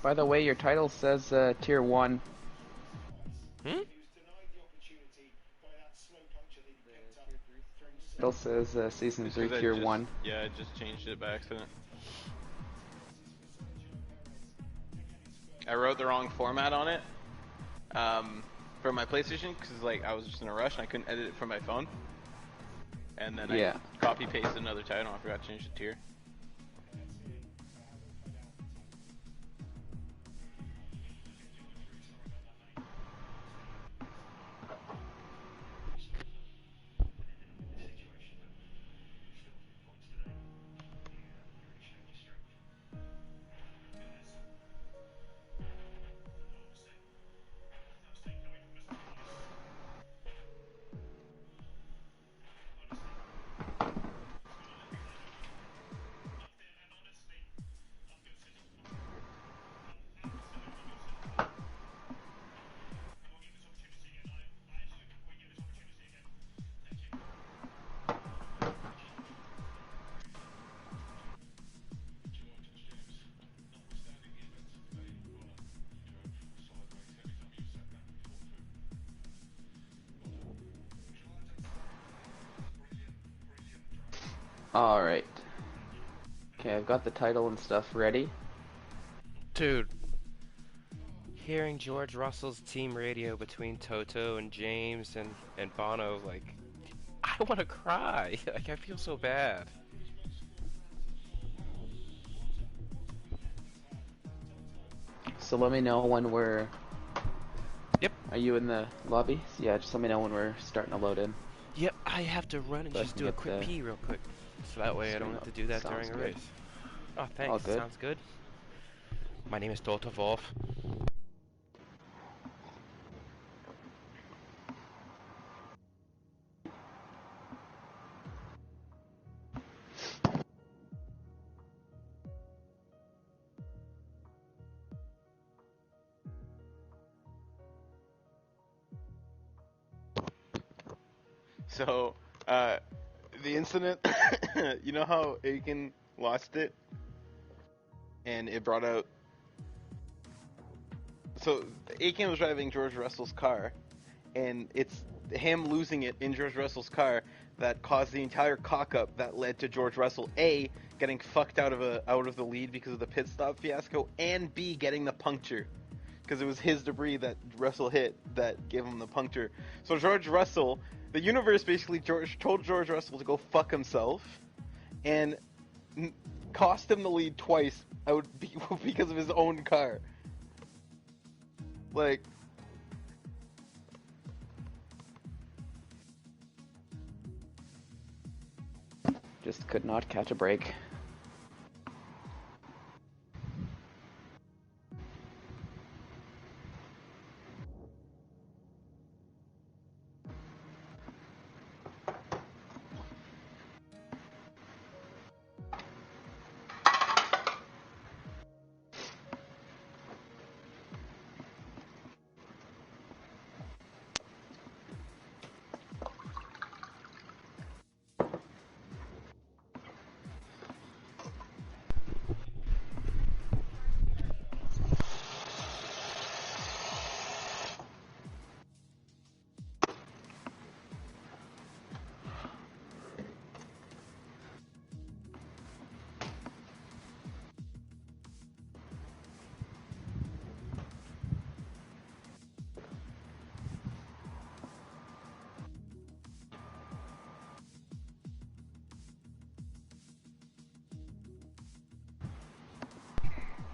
By the way, your title says Tier 1. Hmm? Title says Season It's 3 because Tier 1. I just changed it by accident. I wrote the wrong format on it for my PlayStation because like I was just in a rush and I couldn't edit it from my phone. And then I copy pasted another title and I forgot to change the tier. Alright. Okay, I've got the title and stuff ready. Dude. Hearing George Russell's team radio between Toto and James and Bono, like, I want to cry. Like, I feel so bad. So let me know when we're... Yep. Are you in the lobby? Yeah, just let me know when we're starting to load in. Yep, I have to run and just do a quick pee real quick. So that way I don't have to do that during a race. Oh, thanks. All good. Sounds good. My name is Toto Wolf. So, the incident, you know how Aiken lost it? And it brought out... So, Aiken was driving George Russell's car, and it's him losing it in George Russell's car that caused the entire cock-up that led to George Russell, A, getting fucked out of the lead because of the pit stop fiasco, and B, getting the puncture. Because it was his debris that Russell hit that gave him the puncture. So George Russell... The universe basically told George Russell to go fuck himself, and cost him the lead twice out because of his own car. Like, just could not catch a break.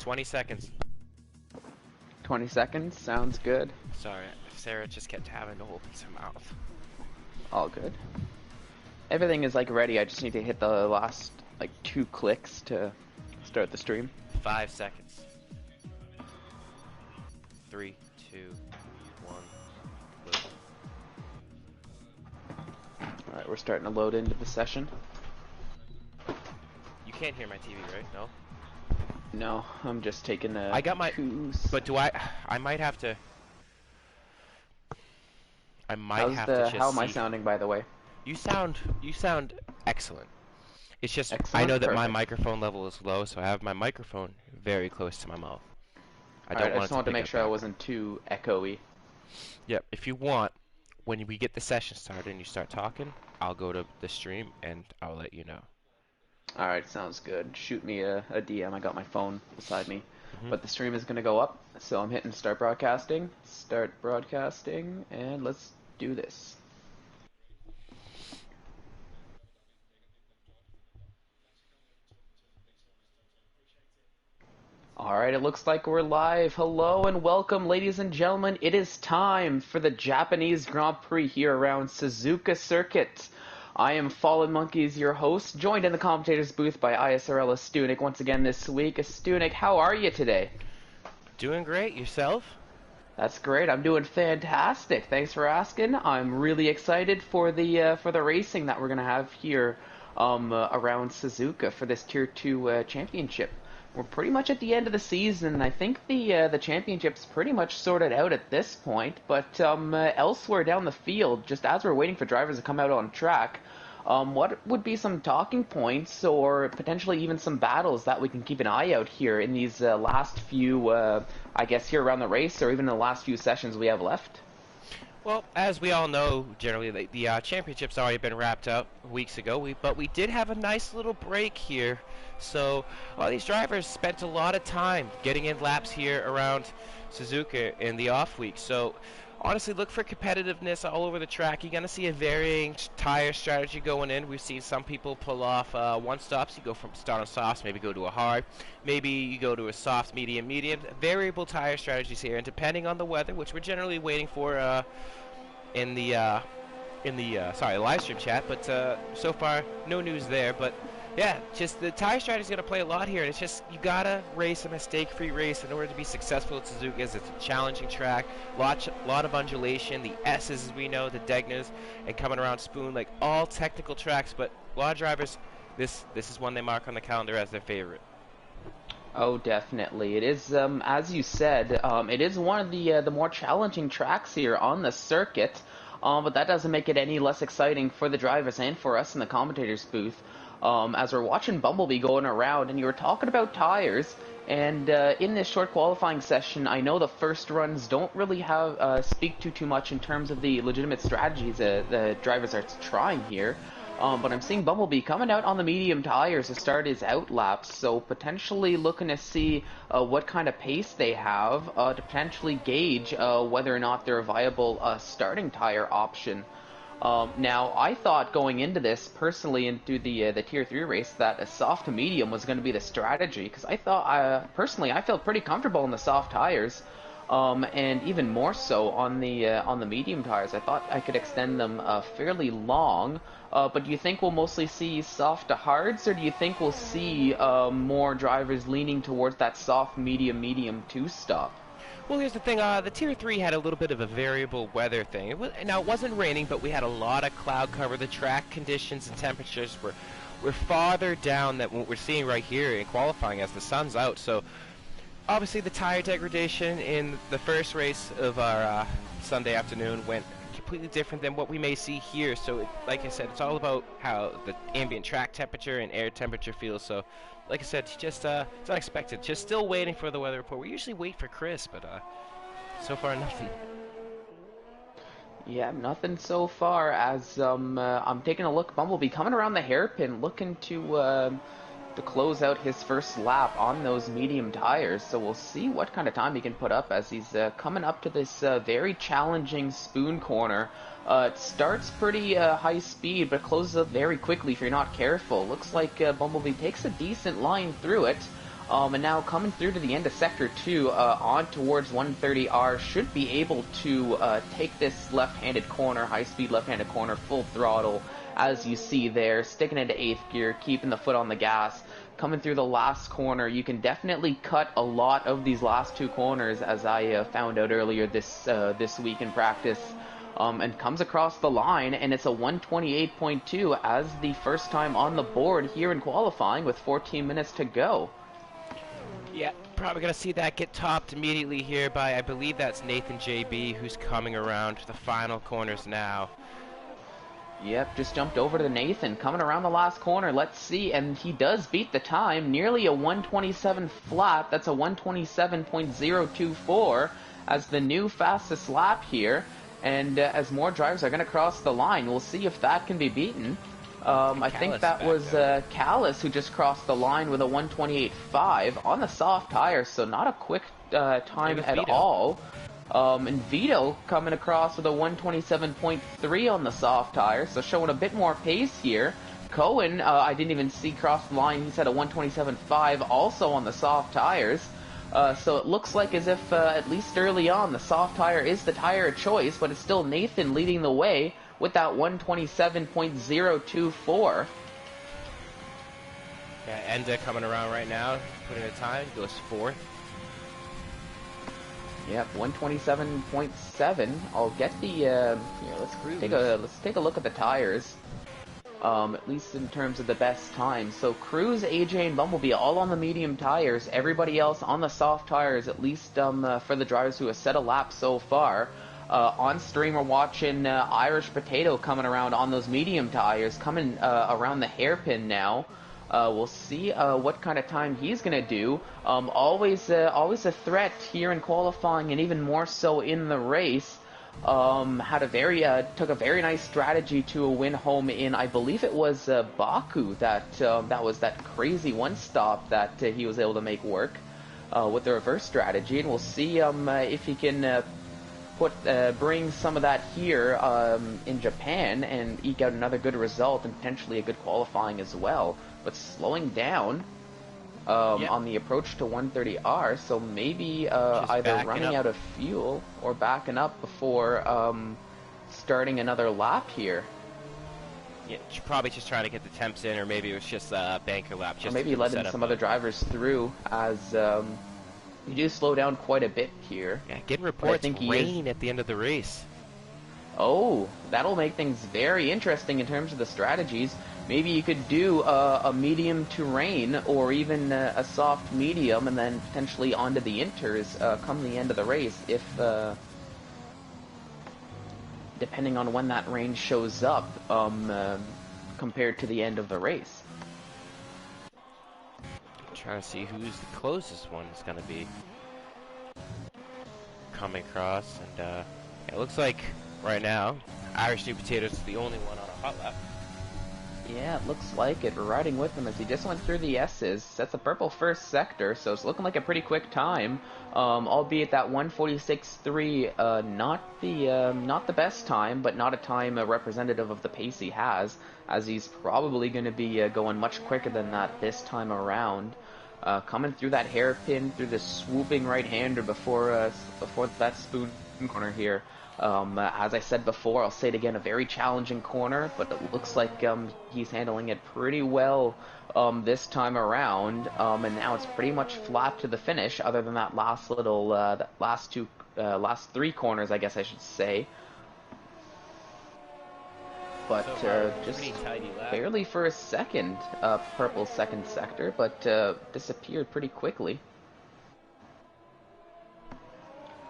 $20 seconds. 20 seconds? Sounds good. Sorry, Sarah just kept having to open her mouth. All good. Everything is like ready. I just need to hit the last like 2 clicks to start the stream. 5 seconds. 3, 2, 1. Load. Alright, we're starting to load into the session. You can't hear my TV, right? No? No, I'm just taking the I got my... twos. But do I might have to... I might have to just How am I see... sounding, by the way? You sound excellent. It's just, Excellent? I know that my Perfect. microphone level is low, so I have my microphone very close to my mouth. I Alright, don't I want just it to wanted to pick make up sure I echo. wasn't too echoey. Yep, if you want, when we get the session started and you start talking, I'll go to the stream and I'll let you know. Alright, sounds good. Shoot me a DM. I got my phone beside me. Mm-hmm. But the stream is going to go up, so I'm hitting start broadcasting. Start broadcasting, and let's do this. Alright, it looks like we're live. Hello and welcome, ladies and gentlemen. It is time for the Japanese Grand Prix here around Suzuka Circuit. I am Fallen Monkeys, your host, joined in the commentator's booth by ISRL Esports once again this week. Esports, how are you today? Doing great. Yourself? That's great. I'm doing fantastic. Thanks for asking. I'm really excited for the racing that we're gonna have here around Suzuka for this Tier 2 championship. We're pretty much at the end of the season. I think the championship's pretty much sorted out at this point. But elsewhere down the field, just as we're waiting for drivers to come out on track, what would be some talking points or potentially even some battles that we can keep an eye out here in these last few, I guess, here around the race or even in the last few sessions we have left? Well, as we all know, generally the championship's already been wrapped up weeks ago. But we did have a nice little break here, so a lot of these drivers spent a lot of time getting in laps here around Suzuka in the off week. So honestly, look for competitiveness all over the track. You're gonna see a varying tire strategy going in. We've seen some people pull off one stops. You go from start on softs, maybe go to a hard, maybe you go to a soft, medium, medium. Variable tire strategies here, and depending on the weather, which we're generally waiting for in the live stream chat, but so far no news there. But yeah, just the tire strategy is going to play a lot here, and it's just you gotta race a mistake-free race in order to be successful at Suzuka. It's a challenging track, lot of undulation, the S's as we know, the Degnas, and coming around Spoon, like all technical tracks. But a lot of drivers, this is one they mark on the calendar as their favorite. Oh, definitely. It is, as you said, it is one of the more challenging tracks here on the circuit, but that doesn't make it any less exciting for the drivers and for us in the commentator's booth. As we're watching Bumblebee going around, and you were talking about tires, and in this short qualifying session, I know the first runs don't really have speak to too much in terms of the legitimate strategies the drivers are trying here. But I'm seeing Bumblebee coming out on the medium tires to start his out laps, so potentially looking to see what kind of pace they have to potentially gauge whether or not they're a viable starting tire option. Now, I thought going into this, personally, into the Tier 3 race, that a soft to medium was going to be the strategy, because I thought, personally, I felt pretty comfortable in the soft tires. And even more so on the medium tires. I thought I could extend them fairly long. But do you think we'll mostly see soft to hards, or do you think we'll see more drivers leaning towards that soft, medium two-stop? Well, here's the thing. The Tier 3 had a little bit of a variable weather thing. Now, it wasn't raining, but we had a lot of cloud cover. The track conditions and temperatures were farther down than what we're seeing right here in qualifying as the sun's out. So obviously, the tire degradation in the first race of our Sunday afternoon went completely different than what we may see here. So, like I said, it's all about how the ambient track temperature and air temperature feels. So, like I said, it's unexpected. Just still waiting for the weather report. We usually wait for Chris, but so far nothing. Yeah, nothing so far. As I'm taking a look, Bumblebee coming around the hairpin, looking to close out his first lap on those medium tires. So we'll see what kind of time he can put up as he's coming up to this very challenging Spoon corner. It starts pretty high speed, but closes up very quickly if you're not careful. Looks like Bumblebee takes a decent line through it. And now coming through to the end of Sector 2, on towards 130R, should be able to take this left-handed corner, high-speed left-handed corner, full throttle, as you see there, sticking into 8th gear, keeping the foot on the gas. Coming through the last corner, you can definitely cut a lot of these last two corners, as I found out earlier this week in practice. And comes across the line, and it's a 128.2 as the first time on the board here in qualifying with 14 minutes to go. Yeah, probably going to see that get topped immediately here by, I believe that's Nathan JB, who's coming around the final corners now. Yep, just jumped over to Nathan, coming around the last corner. Let's see, and he does beat the time, nearly a 127 flat. That's a 127.024 as the new fastest lap here. And as more drivers are going to cross the line, we'll see if that can be beaten. I think that was Callis who just crossed the line with a 128.5 on the soft tires, so not a quick time at all. And Vito coming across with a 127.3 on the soft tires, so showing a bit more pace here. Cohen, I didn't even see cross the line. He's at a 127.5 also on the soft tires. So it looks like as if, at least early on, the soft tire is the tire of choice, but it's still Nathan leading the way with that 127.024. Yeah, Enda coming around right now, putting a time, goes 4th. Yep, 127.7. I'll get the here. Let's take a look at the tires. At least in terms of the best time. So Cruz, AJ, and Bumblebee all on the medium tires. Everybody else on the soft tires. At least for the drivers who have set a lap so far. On stream, we're watching Irish Potato coming around on those medium tires, coming around the hairpin now. We'll see what kind of time he's going to do. Always a threat here in qualifying, and even more so in the race. Took a very nice strategy to a win home in, I believe it was Baku, that was that crazy one stop that he was able to make work with the reverse strategy, and we'll see if he can bring some of that here in Japan and eke out another good result and potentially a good qualifying as well. But slowing down on the approach to 130R, so maybe either running out of fuel or backing up before starting another lap here. Yeah, probably just trying to get the temps in, or maybe it was just a banker lap. Just or maybe letting some other drivers through, as you do slow down quite a bit here. Yeah, getting reports rain at the end of the race. Oh, that'll make things very interesting in terms of the strategies. Maybe you could do a medium to rain, or even a soft medium, and then potentially onto the inters come the end of the race, if depending on when that rain shows up compared to the end of the race. Trying to see who's the closest one is going to be coming across, and it looks like right now Irish New Potatoes is the only one on a hot lap. Yeah, it looks like it. We're riding with him as he just went through the S's. Sets a purple first sector, so it's looking like a pretty quick time. Albeit that 146.3, not the best time, but not a time representative of the pace he has, as he's probably going to be going much quicker than that this time around. Coming through that hairpin, through the swooping right-hander before that spoon corner here. As I said before, I'll say it again, a very challenging corner, but it looks like he's handling it pretty well this time around, and now it's pretty much flat to the finish, other than that last last three corners, I guess I should say. But just barely for a second, purple second sector, but disappeared pretty quickly.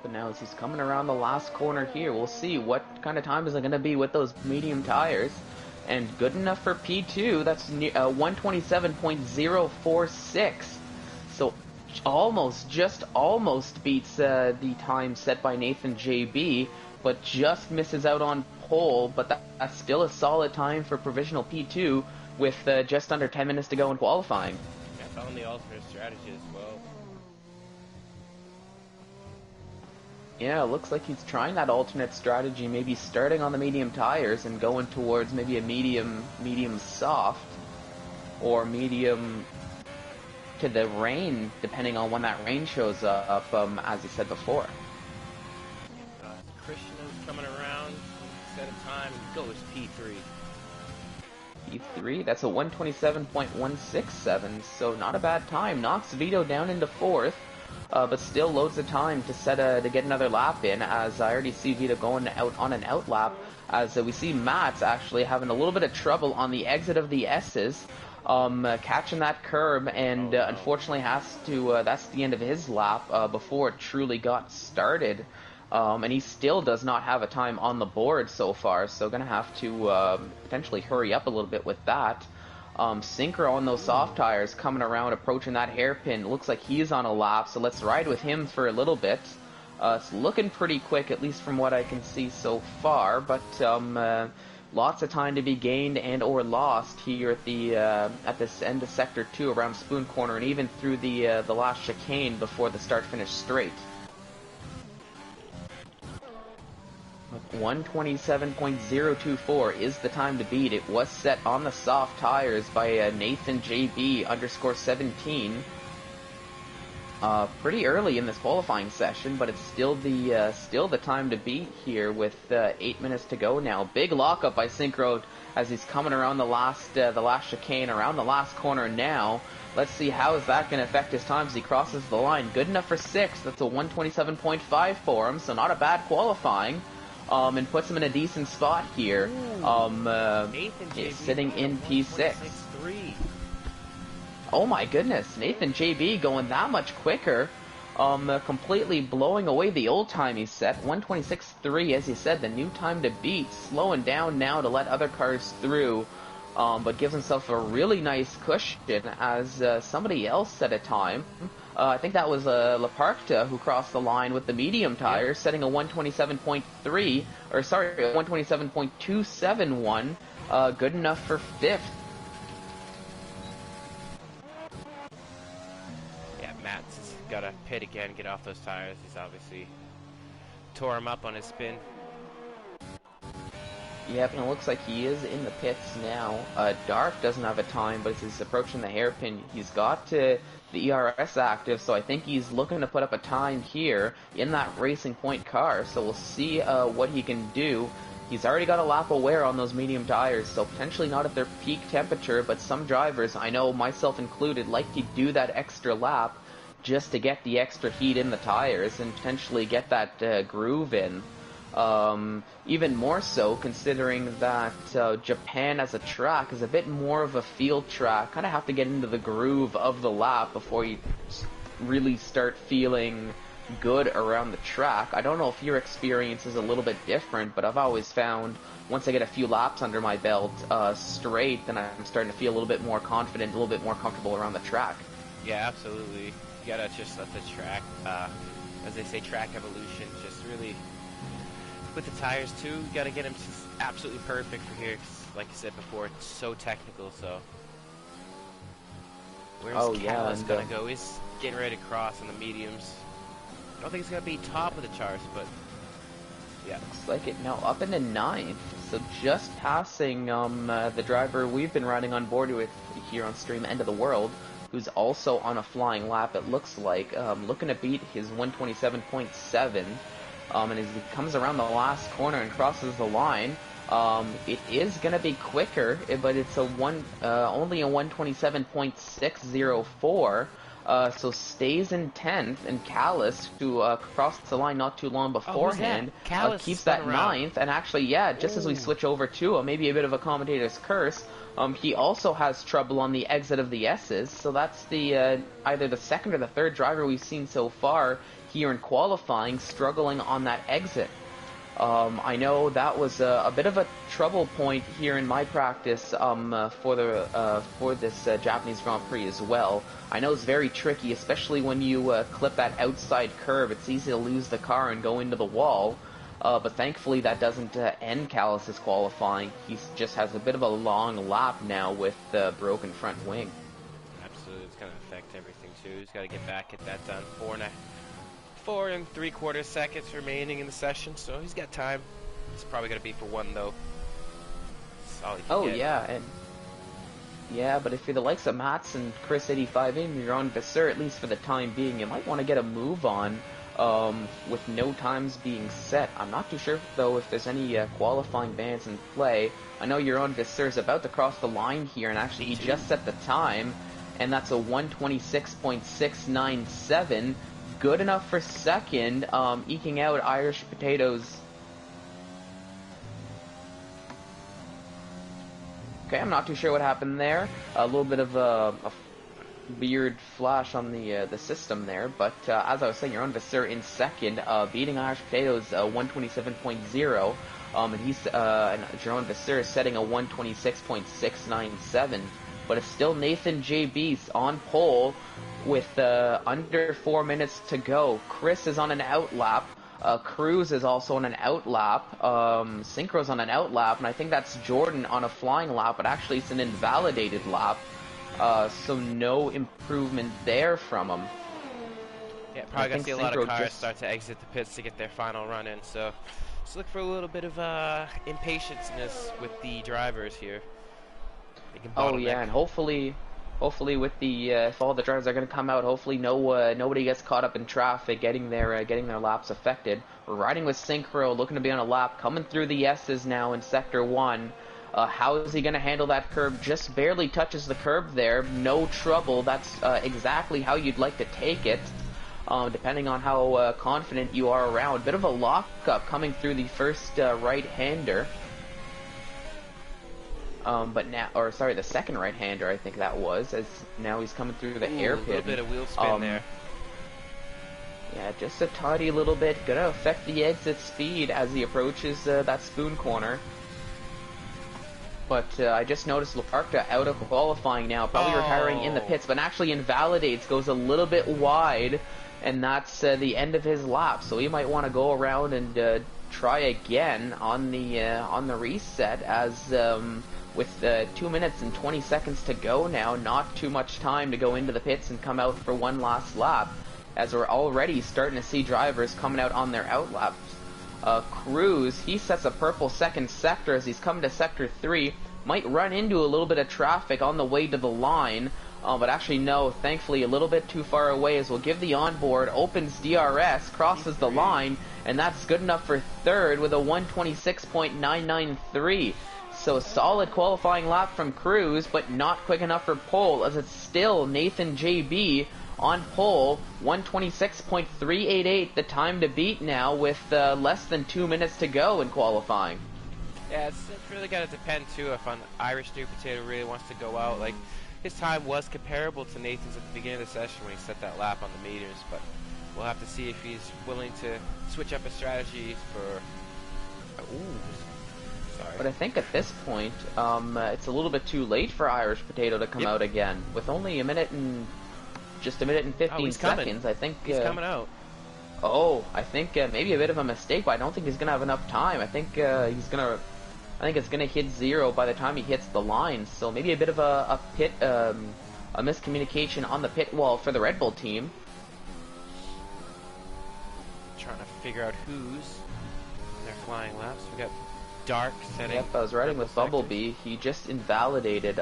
But now as he's coming around the last corner here, we'll see what kind of time is it going to be with those medium tires. And good enough for P2, that's 127.046. So just almost beats the time set by Nathan JB, but just misses out on pole. But that's still a solid time for provisional P2 with just under 10 minutes to go in qualifying. Yeah, found the alternate strategy as well. Yeah, it looks like he's trying that alternate strategy, maybe starting on the medium tires and going towards maybe a medium soft, or medium to the rain, depending on when that rain shows up, as he said before. Christian is coming around, set a time, and goes P3. P3, that's a 127.167, so not a bad time. Knocks Vito down into 4th. But still loads of time to get another lap in, as I already see Vito going out on an out lap, as we see Matt's actually having a little bit of trouble on the exit of the S's, catching that curb, and unfortunately has to, that's the end of his lap before it truly got started. And he still does not have a time on the board so far, so going to have to potentially hurry up a little bit with that. Synchro on those soft tires coming around, approaching that hairpin. Looks like he's on a lap, so let's ride with him for a little bit. It's looking pretty quick, at least from what I can see so far, but lots of time to be gained and or lost here at this end of Sector 2 around Spoon Corner, and even through the last chicane before the start-finish straight. 127.024 is the time to beat. It was set on the soft tires by Nathan JB _17. Pretty early in this qualifying session, but it's still the time to beat here with 8 minutes to go now. Big lockup by Synchro as he's coming around the last chicane, around the last corner now. Let's see how is that going to affect his time as he crosses the line. Good enough for 6th. That's a 127.5 for him, so not a bad qualifying. And puts him in a decent spot here. Sitting in P6. Oh my goodness, Nathan JB going that much quicker. Completely blowing away the old-timey set. 126.3, as you said, the new time to beat. Slowing down now to let other cars through. But gives himself a really nice cushion as somebody else set a time. I think that was Laparta who crossed the line with the medium tires, setting a 127.3, or sorry, 127.271, good enough for 5th. Yeah, Matt's got to pit again, get off those tires. He's obviously tore him up on his spin. Yep, and it looks like he is in the pits now. Dark doesn't have a time, but as he's approaching the hairpin, he's got the ERS active, so I think he's looking to put up a time here in that Racing Point car, so we'll see what he can do. He's already got a lap of wear on those medium tires, so potentially not at their peak temperature, but some drivers, I know myself included, like to do that extra lap just to get the extra heat in the tires and potentially get that groove in. Even more so considering that Japan as a track is a bit more of a field track. Kind of have to get into the groove of the lap before you really start feeling good around the track. I don't know if your experience is a little bit different, but I've always found once I get a few laps under my belt straight, then I'm starting to feel a little bit more confident, a little bit more comfortable around the track. Yeah, absolutely. You gotta just let the track, as they say, track evolution, just really... With the tires too, you gotta get them just absolutely perfect for here. 'Cause like I said before, it's so technical. So where's Callis gonna go? He's getting ready to cross on the mediums. I don't think he's gonna be top of the charts, but yeah, looks like it now up into 9th. So just passing the driver we've been riding on board with here on stream, End of the World, who's also on a flying lap. It looks like looking to beat his 127.7. And as he comes around the last corner and crosses the line, it is going to be quicker, but it's only a 127.604, so stays in 10th, and Callis, who crossed the line not too long beforehand, keeps that 9th, and actually, yeah, just as we switch over to maybe a bit of a commentator's curse, he also has trouble on the exit of the S's, so that's the either the second or the third driver we've seen so far here in qualifying struggling on that exit. I know that was a bit of a trouble point here in my practice for this Japanese Grand Prix as well. I know it's very tricky, especially when you clip that outside curve. It's easy to lose the car and go into the wall. But thankfully that doesn't end Callis' qualifying. He just has a bit of a long lap now with the broken front wing. Absolutely, it's going to affect everything too. He's got to get back at that done. 4 3/4 seconds remaining in the session, so he's got time. It's probably going to be for 1 though. That's all he can get. Yeah, but if you're the likes of Mats and Chris 85 and you're on Visser, at least for the time being, you might want to get a move on with no times being set. I'm not too sure, though, if there's any qualifying bans in play. I know your own Visser is about to cross the line here, and actually he just set the time, and that's a 126.697. Good enough for second, eking out Irish Potatoes. Okay, I'm not too sure what happened there. A little bit of weird flash on the system there. But as I was saying, Jeroen Visser in second, beating Irish Potatoes 127.0. And Jeroen Visser is setting a 126.697. But it's still Nathan JB on pole with under 4 minutes to go. Chris is on an outlap. Cruz is also on an outlap. Synchro's on an outlap, and I think that's Jordan on a flying lap, but actually it's an invalidated lap. So no improvement there from him. Yeah, probably gonna see a lot of cars start to exit the pits to get their final run in. So just look for a little bit of impatience with the drivers here. Oh yeah, and hopefully with the if all the drivers are going to come out, hopefully nobody gets caught up in traffic, getting their laps affected. We're riding with Synchro, looking to be on a lap, coming through the S's now in Sector 1. How is he going to handle that curb? Just barely touches the curb there, no trouble. That's exactly how you'd like to take it, depending on how confident you are around. Bit of a lockup coming through the first right-hander. The second right-hander, I think that was, as now he's coming through the hairpin. A little bit of wheel spin there. Yeah, just a tiny little bit. Gonna affect the exit speed as he approaches that spoon corner. But I just noticed Laparta out of qualifying now, probably retiring in the pits, but actually invalidates, goes a little bit wide, and that's the end of his lap. So he might want to go around and try again on the reset, as with 2 minutes and 20 seconds to go now, not too much time to go into the pits and come out for one last lap, as we're already starting to see drivers coming out on their outlaps. Cruz, he sets a purple second sector as he's coming to Sector 3, might run into a little bit of traffic on the way to the line, but actually no, thankfully a little bit too far away, as we'll give the onboard, opens DRS, crosses the line, and that's good enough for third with a 126.993. So a solid qualifying lap from Cruz, but not quick enough for pole, as it's still Nathan JB on pole, 126.388, the time to beat now with less than 2 minutes to go in qualifying. Yeah, it's really got to depend too if an Irish New Potato really wants to go out. Like, his time was comparable to Nathan's at the beginning of the session when he set that lap on the meters, but we'll have to see if he's willing to switch up his strategy for... Sorry. But I think at this point, it's a little bit too late for Irish Potato to come out again. With only just a minute and 15 seconds, I think... He's coming out. Oh, I think maybe a bit of a mistake, but I don't think he's going to have enough time. I think it's going to hit zero by the time he hits the line. So maybe a bit of a miscommunication on the pit wall for the Red Bull team. Trying to figure out who's in their flying laps. We got Dark setting. Yep, I was riding with Bumblebee. He just invalidated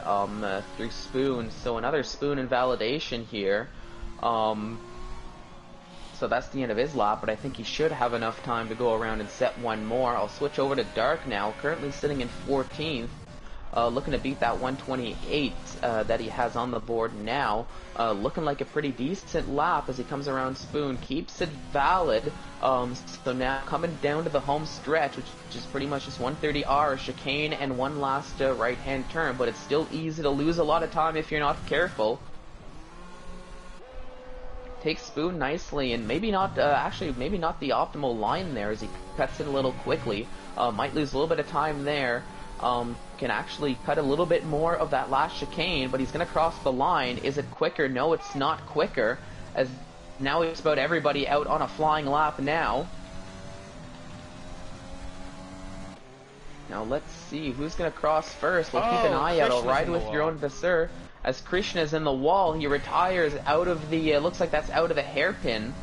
through Spoon, so another Spoon invalidation here. So that's the end of his lap, but I think he should have enough time to go around and set one more. I'll switch over to Dark now, currently sitting in 14th, looking to beat that 128 that he has on the board now. Looking like a pretty decent lap as he comes around Spoon, keeps it valid. So now coming down to the home stretch, which is pretty much just 130R, chicane, and one last right-hand turn, but it's still easy to lose a lot of time if you're not careful. Takes Spoon nicely, and maybe not the optimal line there as he cuts in a little quickly. Might lose a little bit of time there. Can actually cut a little bit more of that last chicane, but he's going to cross the line. Is it quicker? No, it's not quicker, as now it's about everybody out on a flying lap now. Now let's see who's going to cross first. We'll keep an eye out. I'll ride with Jeroen Visser. As Krishna's in the wall, he retires out of the, looks like that's out of the hairpin.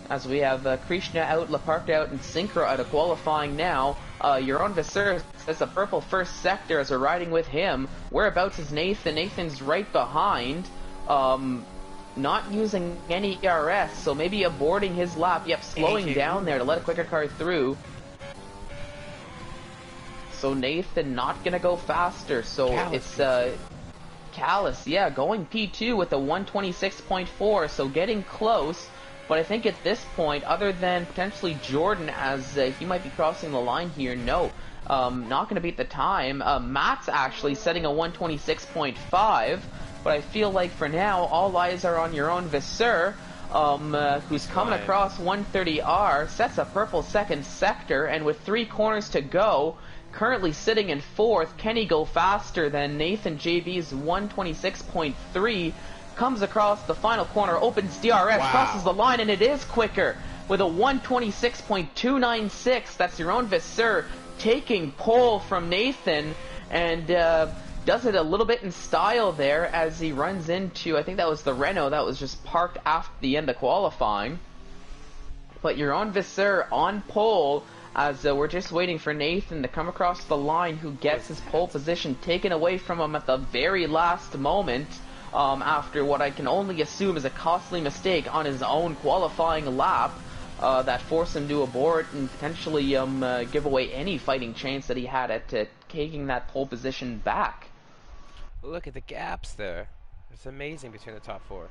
As we have Krishna out, Laparta out, and Synchro out of qualifying now. Jeroen Visser says a purple first sector as we're riding with him. Whereabouts is Nathan? Nathan's right behind. Not using any ERS, so maybe aborting his lap. Yep, slowing down there to let a quicker car through. So Nathan not gonna go faster, so it's Callus, yeah, going P2 with a 126.4, so getting close, but I think at this point, other than potentially Jordan, as he might be crossing the line here, no, not going to beat the time. Matt's actually setting a 126.5, But I feel like for now, all eyes are on your own Visser, who's coming flying. across 130R, sets a purple second sector, and with 3 corners to go, currently sitting in 4th, can he go faster than Nathan JB's 126.3? Comes across the final corner, opens DRS, Wow. crosses the line, and it is quicker with a 126.296. That's your own Visser taking pole from Nathan, and does it a little bit in style there as he runs into, I think that was the Renault that was just parked after the end of qualifying. But your own Visser on pole, as we're just waiting for Nathan to come across the line, who gets his pole position taken away from him at the very last moment, after what I can only assume is a costly mistake on his own qualifying lap, that forced him to abort and potentially give away any fighting chance that he had at taking that pole position back. Look at the gaps there. It's amazing between the top 4.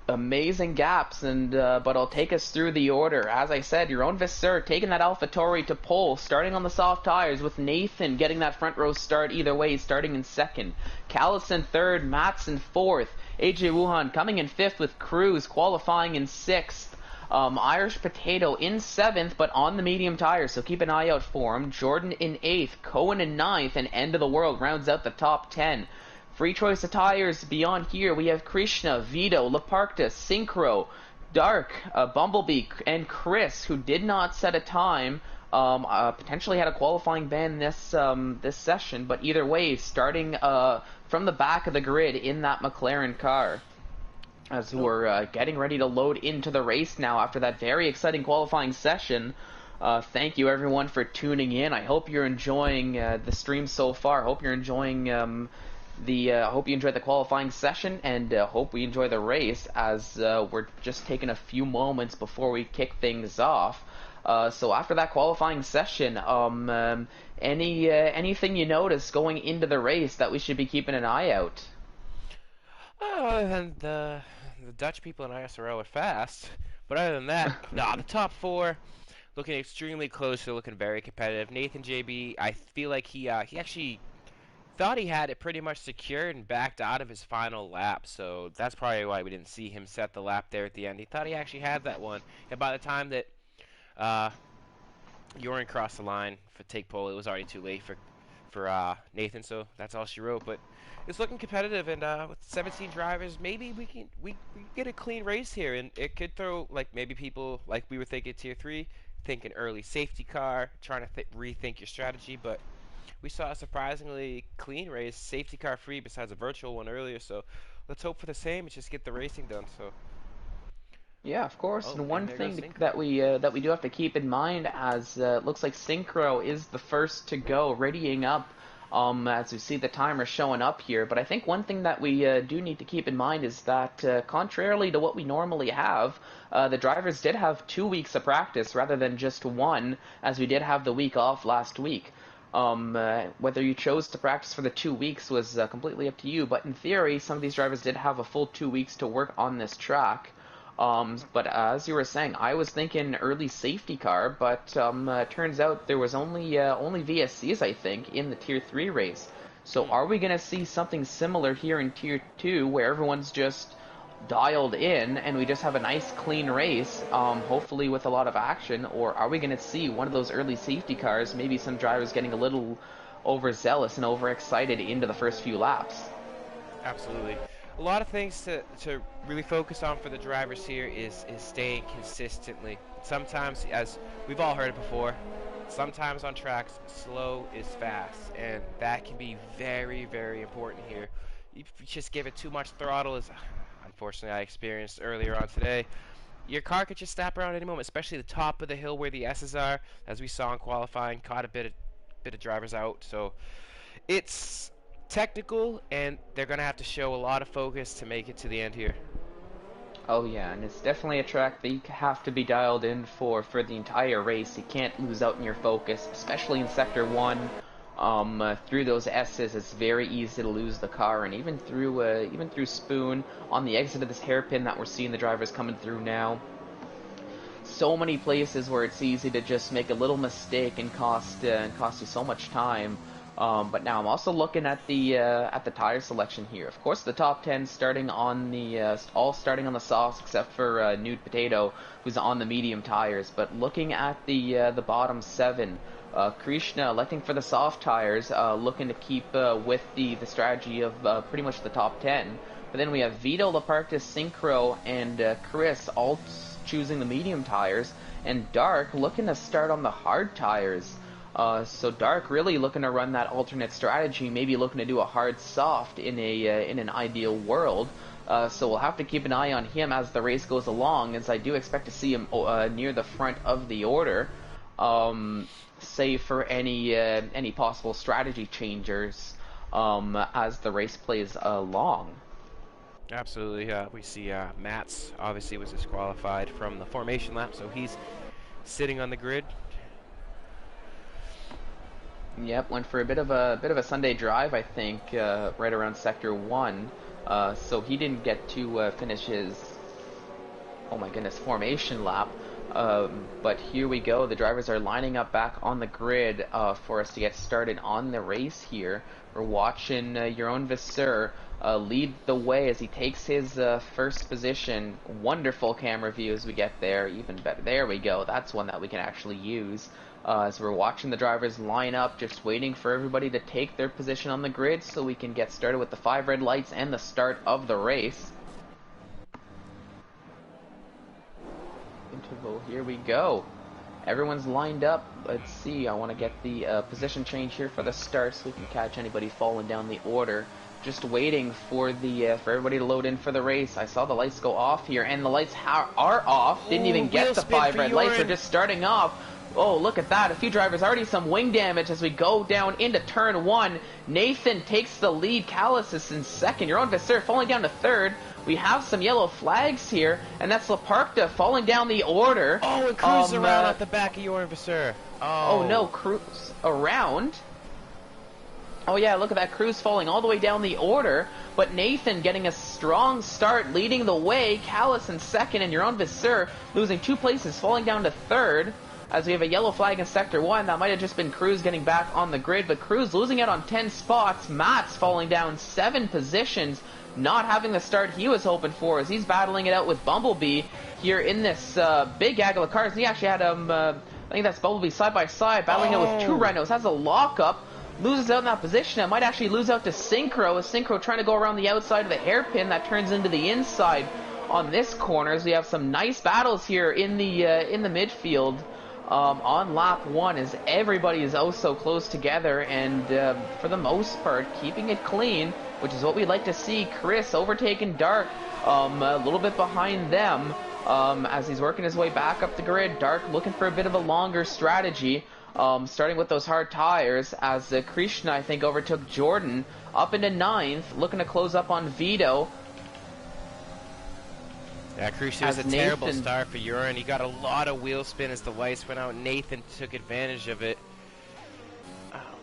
Amazing gaps, and but I'll take us through the order. As I said, your own Visser taking that AlphaTauri to pole, starting on the soft tires, with Nathan getting that front row start either way, starting in 2nd. Callis in 3rd, Mats in 4th, AJ Wuhan coming in 5th with Cruz qualifying in 6th. Irish Potato in 7th, but on the medium tires, so keep an eye out for him. Jordan in 8th, Cohen in 9th, and End of the World rounds out the top 10. Free choice of tires beyond here. We have Krishna, Vito, Laparkta, Synchro, Dark, Bumblebee, and Chris, who did not set a time. Potentially had a qualifying ban this session, but either way, starting from the back of the grid in that McLaren car. As we're getting ready to load into the race now after that very exciting qualifying session. Thank you everyone for tuning in. I hope you're enjoying the stream so far. I hope you're enjoying hope you enjoyed the qualifying session, and hope we enjoy the race, as we're just taking a few moments before we kick things off. So after that qualifying session, anything you notice going into the race that we should be keeping an eye out? Other than the Dutch people in ISRL are fast, but other than that, the top 4 looking extremely close. They're looking very competitive. Nathan JB, I feel like he actually thought he had it pretty much secured and backed out of his final lap, so that's probably why we didn't see him set the lap there at the end. He thought he actually had that one, and by the time that Joran crossed the line for take pole, it was already too late for Nathan, so that's all she wrote. But it's looking competitive, and with 17 drivers, maybe we get a clean race here, and it could throw, like, maybe people, like we were thinking tier 3, thinking early safety car, trying to rethink your strategy, but we saw a surprisingly clean race, safety car free besides a virtual one earlier, so let's hope for the same and just get the racing done. So Yeah, of course. And one there thing goes Synchro. that we do have to keep in mind, as it looks like Synchro is the first to go, readying up. As we see the timer showing up here, but I think one thing that we do need to keep in mind is that, contrarily to what we normally have, the drivers did have 2 weeks of practice rather than just 1, as we did have the week off last week. Whether you chose to practice for the 2 weeks was completely up to you, but in theory, some of these drivers did have a full 2 weeks to work on this track. But as you were saying, I was thinking early safety car, but turns out there was only VSCs, I think, in the Tier 3 race. So are we going to see something similar here in Tier 2, where everyone's just dialed in and we just have a nice clean race, hopefully with a lot of action? Or are we going to see one of those early safety cars, maybe some drivers getting a little overzealous and overexcited into the first few laps? Absolutely. A lot of things to really focus on for the drivers here is staying consistently. Sometimes, as we've all heard it before, sometimes on tracks, slow is fast, and that can be very, very important here. If you just give it too much throttle, as unfortunately I experienced earlier on today, your car could just snap around at any moment, especially the top of the hill where the S's are, as we saw in qualifying, caught a bit of drivers out. So it's technical, and they're going to have to show a lot of focus to make it to the end here. Oh yeah, and it's definitely a track that you have to be dialed in for the entire race. You can't lose out in your focus, especially in Sector 1. Through those S's, it's very easy to lose the car, and even through Spoon, on the exit of this hairpin that we're seeing the drivers coming through now. So many places where it's easy to just make a little mistake and cost you so much time. But now I'm also looking at the tire selection here. Of course, the top 10 starting on the all starting on the softs, except for Nude Potato, who's on the medium tires. But looking at the bottom 7, Krishna electing for the soft tires, looking to keep with the strategy of pretty much the top 10. But then we have Vito, Lapartis, Synchro, and Chris all choosing the medium tires, and Dark looking to start on the hard tires. So Dark really looking to run that alternate strategy, maybe looking to do a hard soft in an ideal world. So we'll have to keep an eye on him as the race goes along, as I do expect to see him near the front of the order, save for any possible strategy changers as the race plays along. Absolutely. We see Mats obviously was disqualified from the formation lap, so he's sitting on the grid. Yep, went for a bit of a Sunday drive, I think, right around sector 1. So he didn't get to finish his, oh my goodness, formation lap. But here we go. The drivers are lining up back on the grid for us to get started on the race here. We're watching Jeroen Visser lead the way as he takes his first position. Wonderful camera view as we get there. Even better. There we go. That's one that we can actually use. As we're watching the drivers line up, just waiting for everybody to take their position on the grid so we can get started with the 5 red lights and the start of the race. Interval, here we go. Everyone's lined up. Let's see, I want to get the position change here for the start so we can catch anybody falling down the order. Just waiting for for everybody to load in for the race. I saw the lights go off here, and the lights are off. Didn't even get the 5 red lights. They're just starting off. Oh, look at that. A few drivers, already some wing damage as we go down into turn 1. Nathan takes the lead. Callisis in second. Jeroen Visser falling down to third. We have some yellow flags here, and that's Laparta falling down the order. Oh, and Cruz around at the back of Jeroen Visser. Oh, no, Cruz around? Oh, yeah, look at that. Cruz falling all the way down the order, but Nathan getting a strong start, leading the way. Callis in second, and Jeroen Visser losing 2 places, falling down to third. As we have a yellow flag in Sector 1, that might have just been Cruz getting back on the grid, but Cruz losing out on 10 spots. Mats falling down 7 positions, not having the start he was hoping for, as he's battling it out with Bumblebee here in this big gaggle of cars. And he actually had I think that's Bumblebee side by side, battling it with 2 Rhinos, has a lockup, loses out in that position. It might actually lose out to Synchro, as Synchro trying to go around the outside of the hairpin that turns into the inside on this corner. As we have some nice battles here in the midfield. On lap 1, as everybody is oh so close together, and for the most part keeping it clean, which is what we'd like to see. Chris overtaking Dark a little bit behind them as he's working his way back up the grid. Dark looking for a bit of a longer strategy, starting with those hard tires, as Krishna I think overtook Jordan up into 9th, looking to close up on Vito. Yeah, Krishna was a terrible start for Jeroen. He got a lot of wheel spin as the lights went out. Nathan took advantage of it.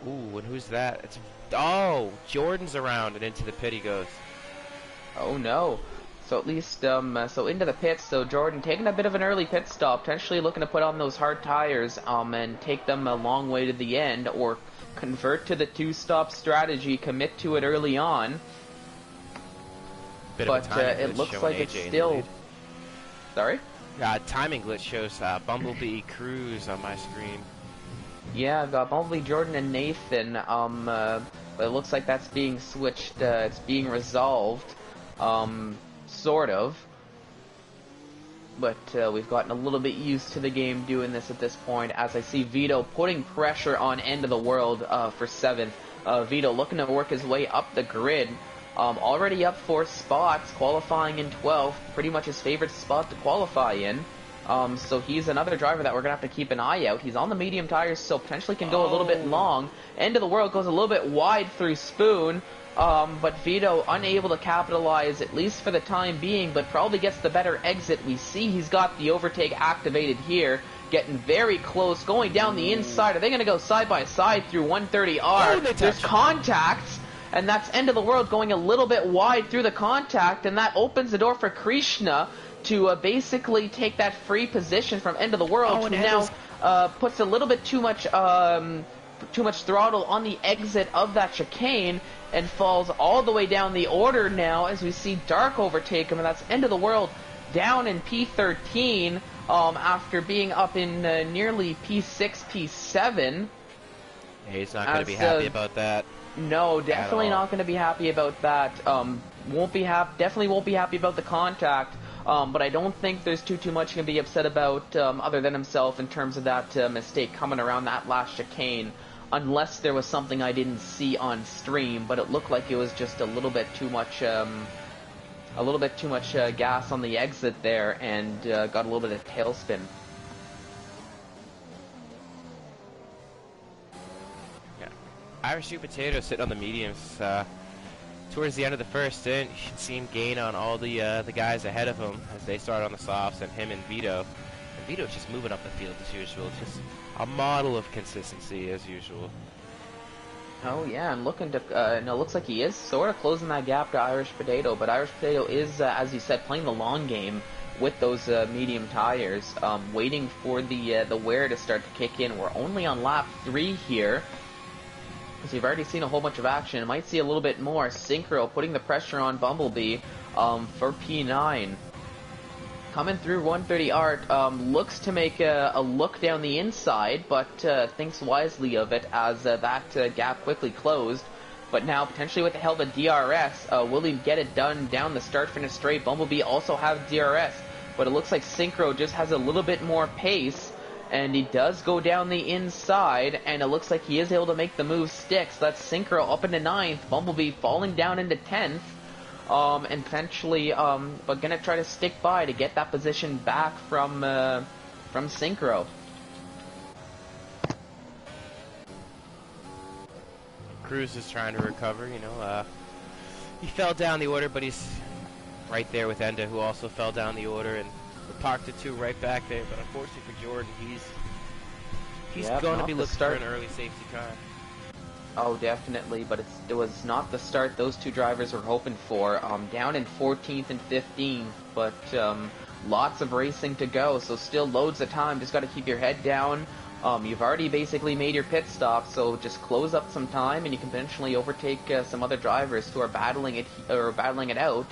Ooh, and who's that? Jordan's around, and into the pit he goes. Oh no. So at least, so into the pits. So Jordan taking a bit of an early pit stop, potentially looking to put on those hard tires, and take them a long way to the end, or convert to the 2-stop strategy, commit to it early on. But it looks like it's still. Sorry? Timing glitch shows Bumblebee Cruz on my screen. Yeah, I've got Bumblebee, Jordan, and Nathan. But it looks like that's being switched. It's being resolved, sort of. But we've gotten a little bit used to the game doing this at this point. As I see Vito putting pressure on End of the World for 7th. Vito looking to work his way up the grid. Already up 4 spots, qualifying in 12th, pretty much his favorite spot to qualify in. So he's another driver that we're going to have to keep an eye out. He's on the medium tires, so potentially can go a little bit long. End of the World goes a little bit wide through Spoon, but Vito unable to capitalize, at least for the time being, but probably gets the better exit. We see he's got the overtake activated here, getting very close, going down the inside. Are they going to go side by side through 130R? There's contacts. And that's End of the World going a little bit wide through the contact, and that opens the door for Krishna to basically take that free position from End of the World, who now puts a little bit too much too much throttle on the exit of that chicane and falls all the way down the order now as we see Dark overtake him, and that's end of the world down in P13 after being up in nearly P6, P7. Yeah, he's not going to be happy about that. No, definitely not going to be happy about that. Definitely won't be happy about the contact. But I don't think there's too much going to be upset about other than himself in terms of that mistake coming around that last chicane, unless there was something I didn't see on stream. But it looked like it was just a little bit too much gas on the exit there, and got a little bit of tailspin. Yeah, Irish Sweet Potato sitting on the mediums. Towards the end of the first inning, you should see him gain on all the guys ahead of him as they start on the softs, and him and Vito. And Vito's just moving up the field as usual, just a model of consistency as usual. Oh yeah, and looking to, no, looks like he is sort of closing that gap to Irish Potato, but Irish Potato is, as you said, playing the long game with those medium tires, waiting for the wear to start to kick in. We're only on lap 3 here. So you've already seen a whole bunch of action. Might see a little bit more. Synchro putting the pressure on Bumblebee for P9. Coming through 130 Art, looks to make a look down the inside, but thinks wisely of it as that gap quickly closed. But now, potentially with the help of DRS, will he get it done down the start-finish straight? Bumblebee also has DRS, but it looks like Synchro just has a little bit more pace. And he does go down the inside, and it looks like he is able to make the move stick. So that's Synchro up into 9th, Bumblebee falling down into 10th, and potentially, but gonna try to stick by to get that position back from Synchro. Cruz is trying to recover, you know. He fell down the order, but he's right there with Enda, who also fell down the order, and parked the 2 right back there. But unfortunately for Jordan, he's going to be looking for an early safety car. Oh, definitely, but it was not the start those 2 drivers were hoping for. Down in 14th and 15th, but lots of racing to go, so still loads of time. Just got to keep your head down. You've already basically made your pit stop, so just close up some time, and you can potentially overtake some other drivers who are battling it out.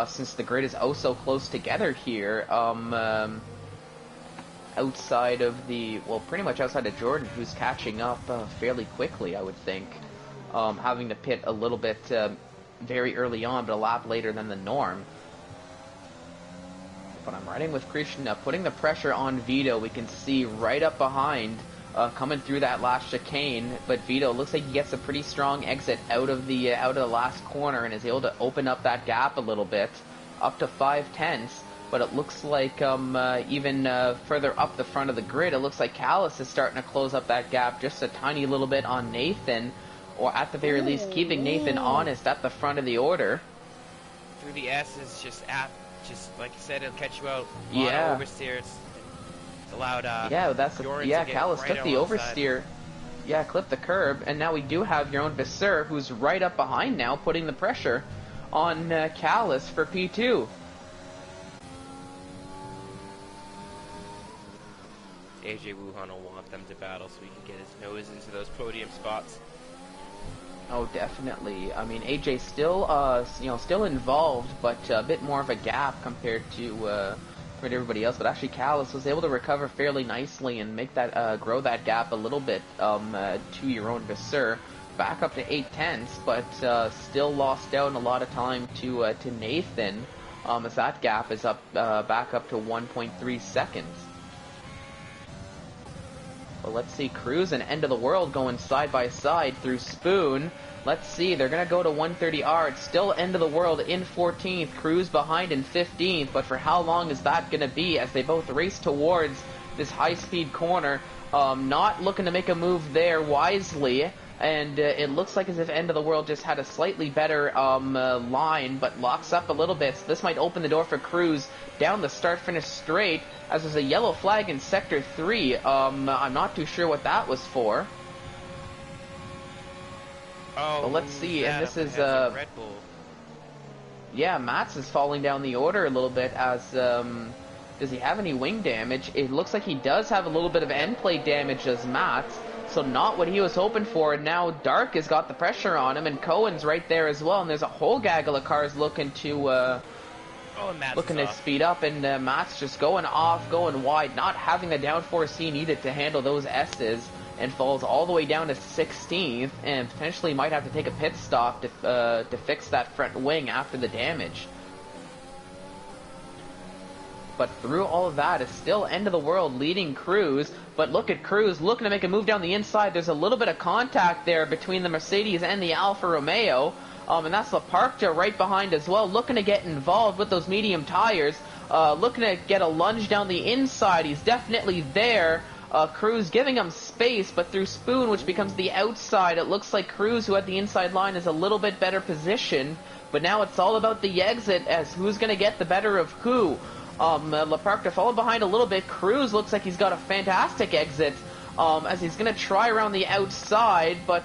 Since the grid is oh so close together here, outside of pretty much outside of Jordan, who's catching up fairly quickly, I would think, having to pit a little bit very early on, but a lap later than the norm. But I'm riding with Krishna, putting the pressure on Vito. We can see right up behind, coming through that last chicane, but Vito looks like he gets a pretty strong exit out of the last corner and is able to open up that gap a little bit, up to 5/10. But it looks like even further up the front of the grid, it looks like Callis is starting to close up that gap just a tiny little bit on Nathan, or at the very least keeping Nathan honest at the front of the order. Through the S's, just like you said, it'll catch you out. Yeah. Oversteer. It's allowed. Callis took the oversteer. Yeah, clipped the curb, and now we do have your own Vasseur, who's right up behind now, putting the pressure on Callis for P2. AJ Wuhan will want them to battle so he can get his nose into those podium spots. Oh, definitely. I mean, AJ still involved, but a bit more of a gap compared to everybody else. But actually, Callis was able to recover fairly nicely and make that grow that gap a little bit to your own Vasseur, back up to 8/10, but still lost out a lot of time to Nathan, as that gap is up back up to 1.3 seconds. Well, let's see, Cruz and End of the World going side by side through Spoon. Let's see, they're going to go to 130R. It's still End of the World in 14th, Cruz behind in 15th, but for how long is that going to be as they both race towards this high-speed corner? Not looking to make a move there wisely, and it looks like as if End of the World just had a slightly better line, but locks up a little bit, so this might open the door for Cruz down the start-finish straight, as there's a yellow flag in Sector 3. I'm not too sure what that was for. Oh, but let's see, and this is Red Bull. Yeah, Mats is falling down the order a little bit as Does he have any wing damage? It looks like he does have a little bit of end plate damage as Mats. So not what he was hoping for, and now Dark has got the pressure on him, and Cohen's right there as well, and there's a whole gaggle of cars looking to speed up, and Matt's just going off, going wide, not having the downforce he needed to handle those S's, and falls all the way down to 16th, and potentially might have to take a pit stop to fix that front wing after the damage. But through all of that, it's still End of the World leading Cruz. But look at Cruz looking to make a move down the inside. There's a little bit of contact there between the Mercedes and the Alfa Romeo. And that's Laparca right behind as well, looking to get involved with those medium tires. Looking to get a lunge down the inside. He's definitely there. Cruz giving him space, but through Spoon, which becomes the outside, it looks like Cruz, who had the inside line, is a little bit better positioned. But now it's all about the exit as who's going to get the better of who. Laparca falling behind a little bit. Cruz looks like he's got a fantastic exit as he's going to try around the outside, but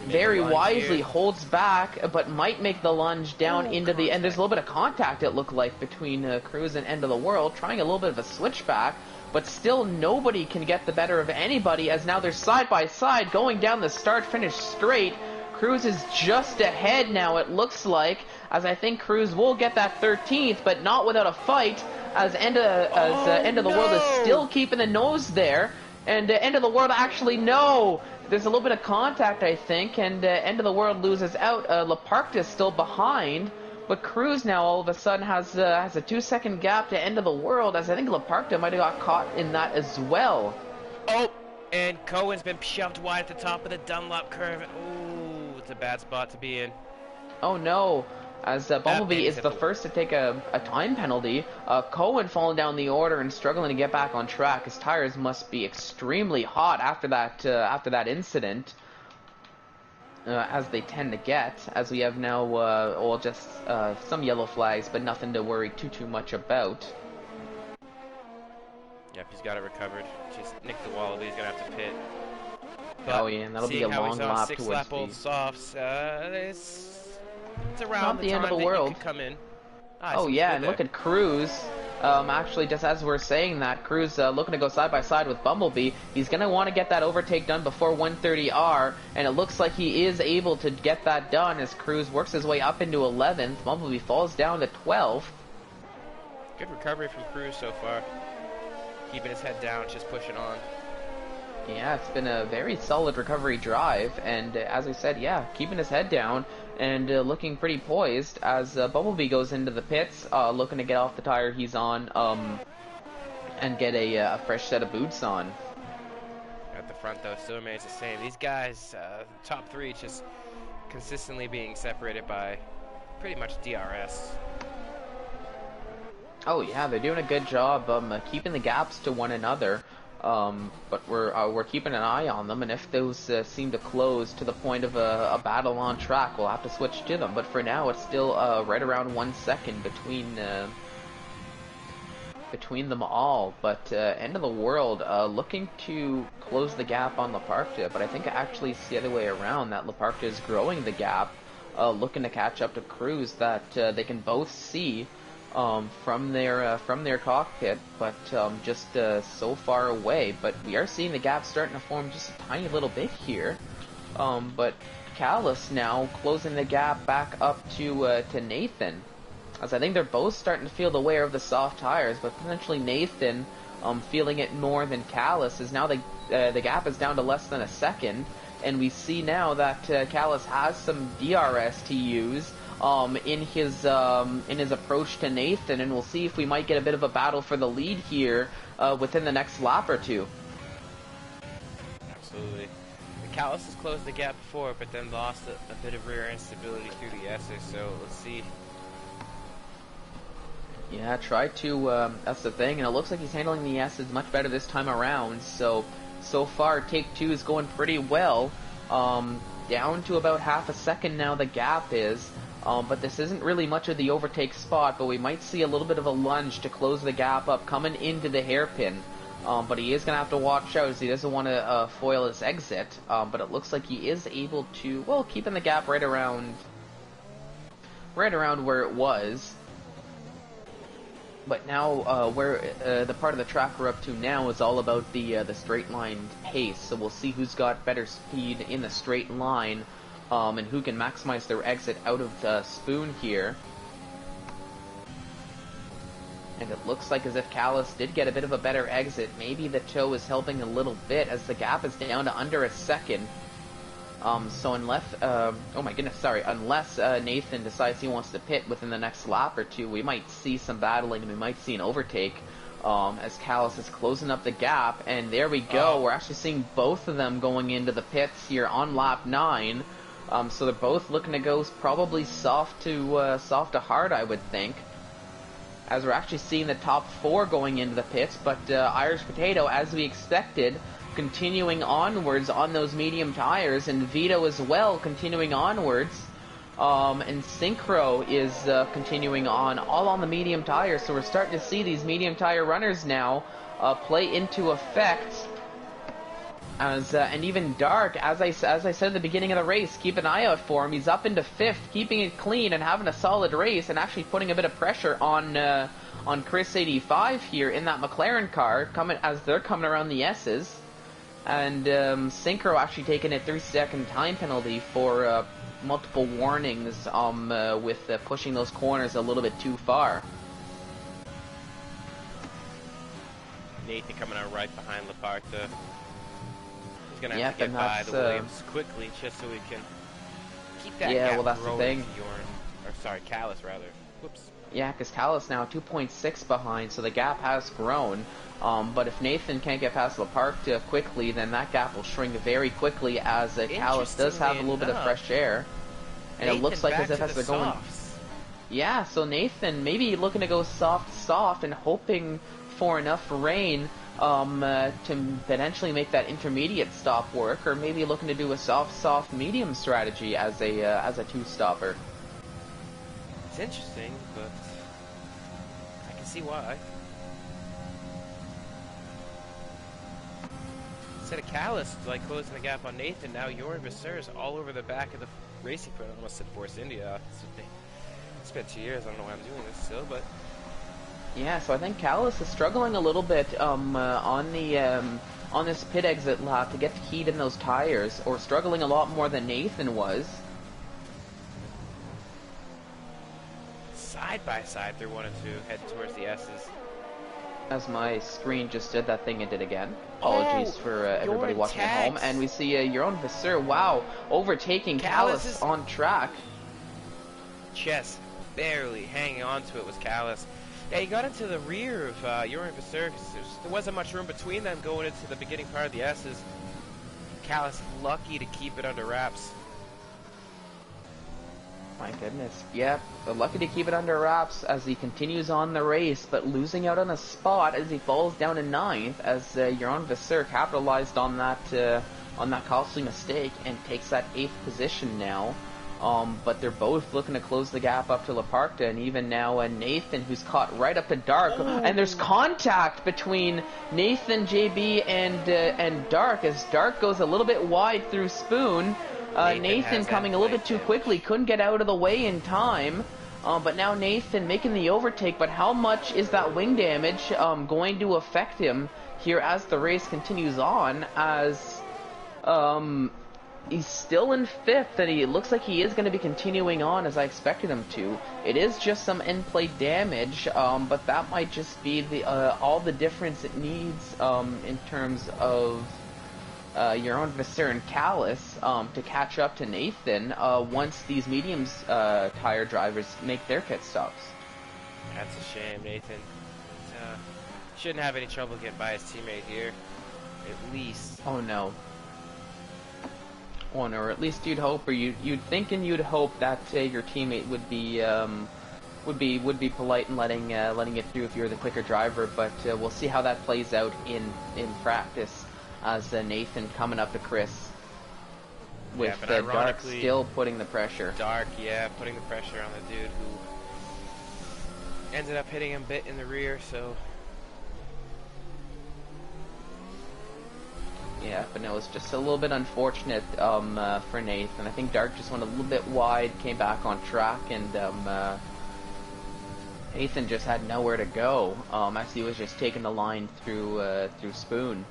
very wisely holds back, but might make the lunge down into the... And there's a little bit of contact, it looked like, between Cruz and End of the World, trying a little bit of a switchback, but still nobody can get the better of anybody, as now they're side by side going down the start-finish straight. Cruz is just ahead now, it looks like, as I think Cruz will get that 13th, but not without a fight, as End of the World is still keeping the nose there, and End of the World actually, no! There's a little bit of contact, I think, and End of the World loses out. Laparca is still behind, but Cruz now all of a sudden has a 2-second gap to End of the World, as I think Laparca might have got caught in that as well. Oh, and Cohen's been shoved wide at the top of the Dunlop curve. Ooh, it's a bad spot to be in. Oh no, as Bumblebee is the first to take a time penalty. Cohen falling down the order and struggling to get back on track. His tires must be extremely hot after that incident, as they tend to get. As we have now, just some yellow flags, but nothing to worry too much about. Yep, he's got it recovered. Just Nick the Wallaby, he's gonna have to pit. But oh yeah, and that'll be a long lap towards six-lap old softs. It's around not the end of the world. Come in. Oh yeah, and look at Cruz. Actually, just as we're saying that, Cruz looking to go side by side with Bumblebee. He's gonna want to get that overtake done before 130R, and it looks like he is able to get that done as Cruz works his way up into 11th. Bumblebee falls down to 12th. Good recovery from Cruz so far. Keeping his head down, just pushing on. Yeah, it's been a very solid recovery drive, and as we said, yeah, keeping his head down and looking pretty poised as Bumblebee goes into the pits, looking to get off the tire he's on, and get a fresh set of boots on. At the front, though, still remains the same. These guys, top three, just consistently being separated by pretty much DRS. Oh yeah, they're doing a good job keeping the gaps to one another. But we're keeping an eye on them, and if those seem to close to the point of a battle on track, we'll have to switch to them. But for now, it's still right around 1 second between them all. But End of the World looking to close the gap on Laparca, but I think actually it's the other way around, that Laparca is growing the gap, looking to catch up to Cruz, that they can both see from their cockpit, but just so far away. But we are seeing the gap starting to form just a tiny little bit here. But Callis now closing the gap back up to Nathan, as I think they're both starting to feel the wear of the soft tires, but potentially Nathan feeling it more than Callis, as now the gap is down to less than a second, and we see now that Callis has some DRS to use in his approach to Nathan, and we'll see if we might get a bit of a battle for the lead here within the next lap or two. Absolutely. Callis has closed the gap before, but then lost a bit of rear end stability through the S's, so let's see. Yeah, that's the thing, and it looks like he's handling the S's much better this time around, so far take two is going pretty well. Down to about half a second now the gap is. But this isn't really much of the overtake spot, but we might see a little bit of a lunge to close the gap up coming into the hairpin. But he is going to have to watch out as he doesn't want to foil his exit. But it looks like he is able to, well, keeping the gap right around where it was. But now, where the part of the track we're up to now is all about the straight line pace. So we'll see who's got better speed in the straight line, and who can maximize their exit out of the spoon here. And it looks like as if Callis did get a bit of a better exit. Maybe the toe is helping a little bit as the gap is down to under a second. So unless, unless Nathan decides he wants to pit within the next lap or two, we might see some battling and we might see an overtake as Callis is closing up the gap. And there we go. We're actually seeing both of them going into the pits here on lap 9. So they're both looking to go probably soft to hard, I would think. As we're actually seeing the top 4 going into the pits, but Irish Potato, as we expected, continuing onwards on those medium tires, and Vito as well continuing onwards, and Synchro is continuing all on the medium tires. So we're starting to see these medium tire runners now play into effect. And even Dark, as I said at the beginning of the race, keep an eye out for him. He's up into 5th, keeping it clean and having a solid race, and actually putting a bit of pressure on Chris 85 here in that McLaren car, as they're coming around the S's. And Synchro actually taking a 3-second time penalty for multiple warnings with pushing those corners a little bit too far. Nathan coming out right behind Laparta. He's gonna have to get by the Williams quickly just so we can keep that gap well, that's the thing. Callis rather. Whoops. Yeah, because Callis now 2.6 behind, so the gap has grown. But if Nathan can't get past Laparta quickly, then that gap will shrink very quickly, as Callis does have a little bit of fresh air. And Nathan, it looks like as if they're going... Yeah, so Nathan maybe looking to go soft, and hoping for enough rain to potentially make that intermediate stop work, or maybe looking to do a soft medium strategy as a two-stopper. It's interesting, but I can see why. Instead of Callis closing the gap on Nathan, now Joran Visser is all over the back of the racing equipment. I almost said Force India. It's been 2 years. I don't know why I'm doing this still, but yeah. So I think Callis is struggling a little bit on this pit exit lap to get the heat in those tires, or struggling a lot more than Nathan was. Side by side, they're wanting to head towards the S's. As my screen just did that thing, it did again. Apologies for everybody watching at home. And we see Joran Visser, wow, overtaking Callis on track. Just barely hanging on to it was Callis. Yeah, he got into the rear of Joran Visser because there wasn't much room between them going into the beginning part of the S's. Callis lucky to keep it under wraps. My goodness. Yep, lucky to keep it under wraps as he continues on the race, but losing out on a spot as he falls down to 9th, as Joran Visser capitalized on that costly mistake and takes that 8th position now. But they're both looking to close the gap up to Laparta, and even now Nathan, who's caught right up to Dark. Ooh. And there's contact between Nathan, JB, and Dark, as Dark goes a little bit wide through Spoon. Nathan coming a little bit too quickly, couldn't get out of the way in time. But now Nathan making the overtake, but how much is that wing damage going to affect him here as the race continues on, as he's still in 5th, and it looks like he is going to be continuing on as I expected him to. It is just some in-play damage, but that might just be all the difference it needs in terms of Joran Visser and Callis to catch up to Nathan once these mediums tire drivers make their pit stops. That's a shame. Nathan shouldn't have any trouble getting by his teammate here, at least. Oh no. Or at least you'd hope, or you'd think and you'd hope that your teammate would be polite and letting it through if you're the quicker driver. But we'll see how that plays out in practice, as Nathan coming up to Chris with Dark still putting the pressure. Dark, yeah, putting the pressure on the dude who ended up hitting him a bit in the rear. So. Yeah, but no, it's just a little bit unfortunate for Nathan. I think Dark just went a little bit wide, came back on track, and Nathan just had nowhere to go, as he was just taking the line through Spoon.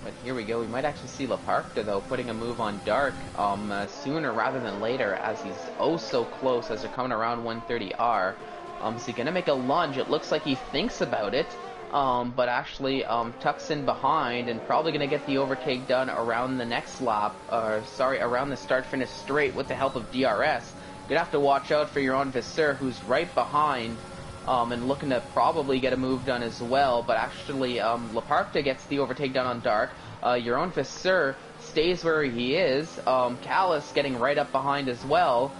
But here we go. We might actually see Laparta, though, putting a move on Dark sooner rather than later, as he's oh so close as they're coming around 130R. Is he going to make a lunge? It looks like he thinks about it, but actually tucks in behind and probably going to get the overtake done around the next lap, around the start-finish straight with the help of DRS. You're going to have to watch out for your own Visser, who's right behind, and looking to probably get a move done as well, but actually Laparta gets the overtake done on Dark. Your own Visser stays where he is. Callus getting right up behind as well.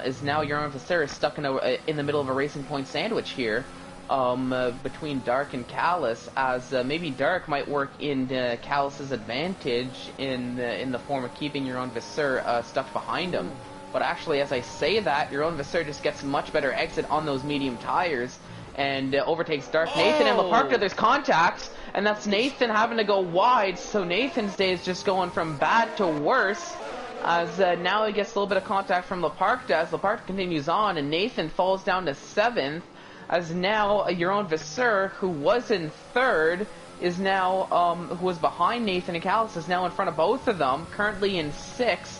Is now your own Visser is stuck in the middle of a Racing Point sandwich here between Dark and Callus, as maybe Dark might work in Callus's advantage in the form of keeping your own Visser stuck behind him. But actually, as I say that, your own Visser just gets much better exit on those medium tires and overtakes Dark. Nathan and Laparta, there's contact, and that's Nathan having to go wide, so Nathan's day is just going from bad to worse, as now he gets a little bit of contact from Laparta as Laparta continues on, and Nathan falls down to 7th, as now your own Visser, who was in 3rd, is now, who was behind Nathan and Callus, is now in front of both of them, currently in 6th.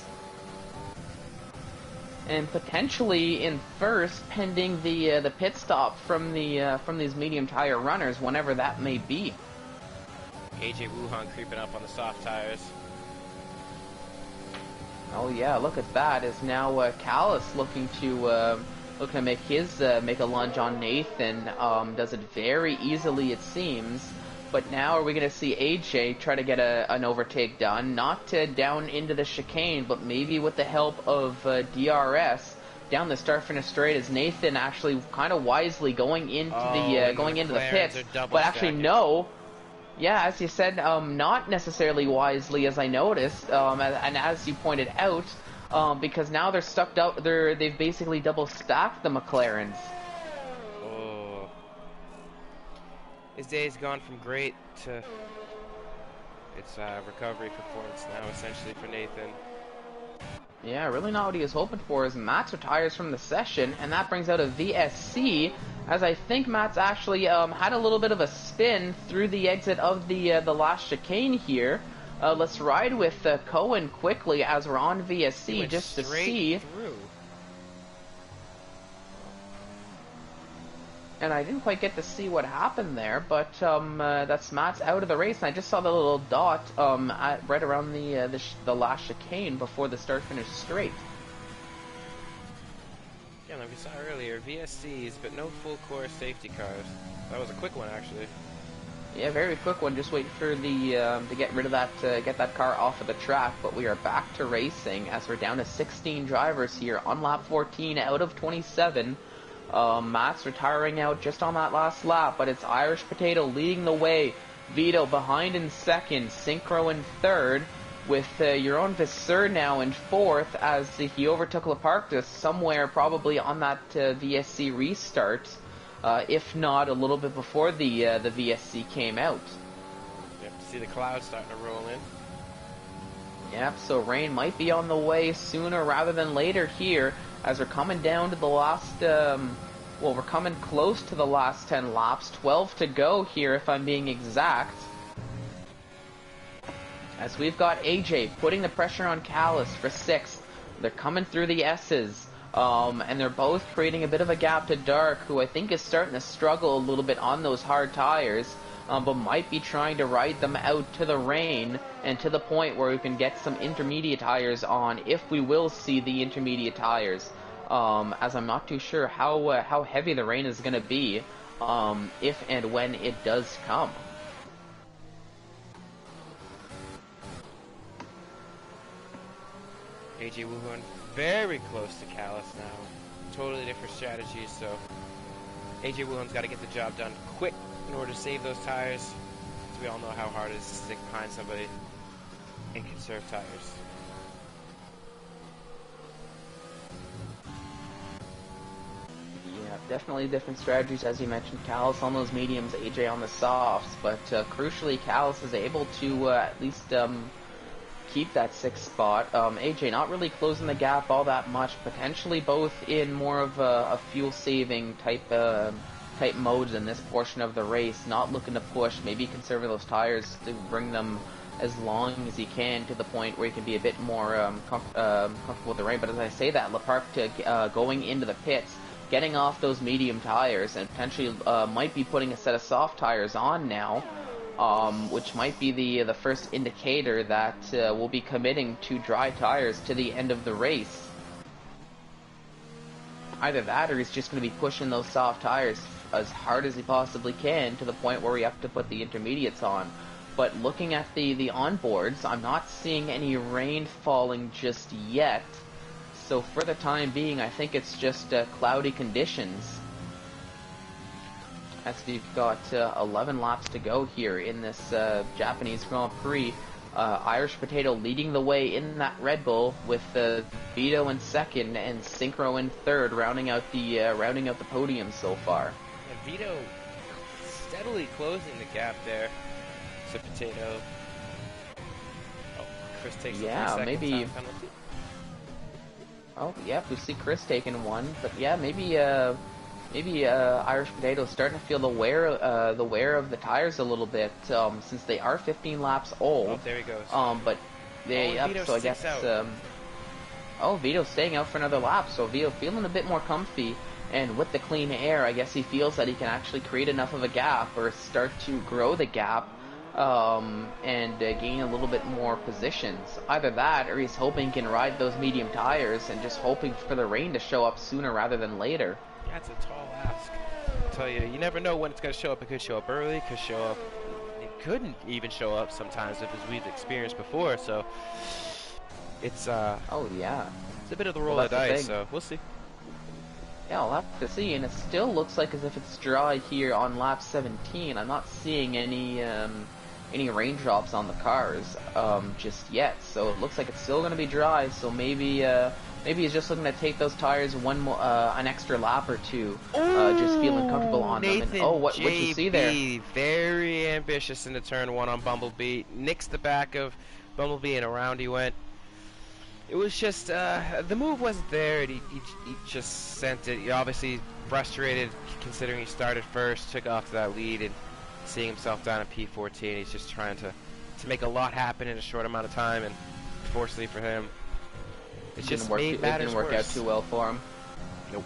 And potentially in 1st, pending the pit stop from these medium tire runners, whenever that may be. AJ Wuhan creeping up on the soft tires. Oh yeah, look at that! Is now Callus looking to make a lunge on Nathan? Does it very easily, it seems. But now are we going to see AJ try to get an overtake done? Not down into the chicane, but maybe with the help of DRS down the start-finish straight. As Nathan actually kind of wisely going into the pits, but actually no. Yeah, as you said, not necessarily wisely, as I noticed, and as you pointed out, because now they're stuck out. They've basically double stacked the McLarens. His day's gone from great to it's recovery performance now, essentially, for Nathan. Yeah, really not what he was hoping for, as Matt's retires from the session, and that brings out a VSC, as I think Matt's actually had a little bit of a spin through the exit of the last chicane here. Let's ride with Cohen quickly as we're on VSC just to see. Through. And I didn't quite get to see what happened there, but that's Matt's out of the race. And I just saw the little dot right around the last chicane before the start-finish straight. Yeah, like we saw earlier, VSCs, but no full course safety cars. That was a quick one, actually. Yeah, very quick one. Just waiting for the to get rid of that, get that car off of the track. But we are back to racing as we're down to 16 drivers here on lap 14 out of 27. Matt's retiring out just on that last lap, but it's Irish Potato leading the way. Vito behind in 2nd, Synchro in 3rd, with your own Visser now in 4th, as he overtook Laparta somewhere probably on that VSC restart, if not a little bit before the VSC came out. Yep, see the clouds starting to roll in. Yep, so rain might be on the way sooner rather than later here, as we're coming down to the last, we're coming close to the last 10 laps, 12 to go here if I'm being exact. As we've got AJ putting the pressure on Callus for 6th. They're coming through the S's, and they're both creating a bit of a gap to Dark, who I think is starting to struggle a little bit on those hard tires, but might be trying to ride them out to the rain and to the point where we can get some intermediate tires on, if we will see the intermediate tires, as I'm not too sure how heavy the rain is going to be, if and when it does come. AJ Wuhan very close to Callus now. Totally different strategies, so AJ Wuhan's got to get the job done quick in order to save those tires. So we all know how hard it is to stick behind somebody and conserve tires. Yeah, definitely different strategies, as you mentioned. Callus on those mediums, AJ on the softs, but crucially, Callus is able to at least keep that 6th spot. AJ not really closing the gap all that much, potentially both in more of a fuel-saving type modes in this portion of the race, not looking to push, maybe conserving those tires to bring them as long as he can to the point where he can be a bit more comfortable with the rain. But as I say that, Leparc going into the pits, getting off those medium tires, and potentially might be putting a set of soft tires on now, which might be the first indicator that we'll be committing to dry tires to the end of the race. Either that, or he's just going to be pushing those soft tires as hard as he possibly can to the point where we have to put the intermediates on. But looking at the onboards, I'm not seeing any rain falling just yet. So for the time being, I think it's just cloudy conditions. As we've got 11 laps to go here in this Japanese Grand Prix. Irish Potato leading the way in that Red Bull with Vito in second and Synchro in third, rounding out the podium so far. And Vito steadily closing the gap there. To Potato. Oh, Chris takes a 3-second maybe. time penalty. Oh, yeah, we see Chris taking one, but yeah, maybe Irish Potato starting to feel the wear of the tires a little bit, since they are 15 laps old. Oh, there he goes. But they so I guess Vito's staying out for another lap, so Vito feeling a bit more comfy. And with the clean air, I guess he feels that he can actually create enough of a gap or start to grow the gap. And gain a little bit more positions. Either that, or he's hoping he can ride those medium tires and just hoping for the rain to show up sooner rather than later. That's a tall ask. I tell you, you never know when it's going to show up. It could show up early, it could show up. It couldn't even show up sometimes, as we've experienced before. So it's oh yeah, it's a bit of the roll of the dice. So we'll see. Yeah, I'll have to see. And it still looks like as if it's dry here on lap 17. I'm not seeing any raindrops on the cars just yet, so it looks like it's still going to be dry. So maybe he's just looking to take those tires an extra lap or two, just feeling comfortable on Nathan them. And, what you see there? Very ambitious into turn one on Bumblebee. Nicks the back of Bumblebee and around he went. It was just the move wasn't there. And he just sent it. He obviously frustrated considering he started first, took off to that lead, and seeing himself down at P14, he's just trying to make a lot happen in a short amount of time, and fortunately for him, it just made matters worse. It didn't work out too well for him. Nope.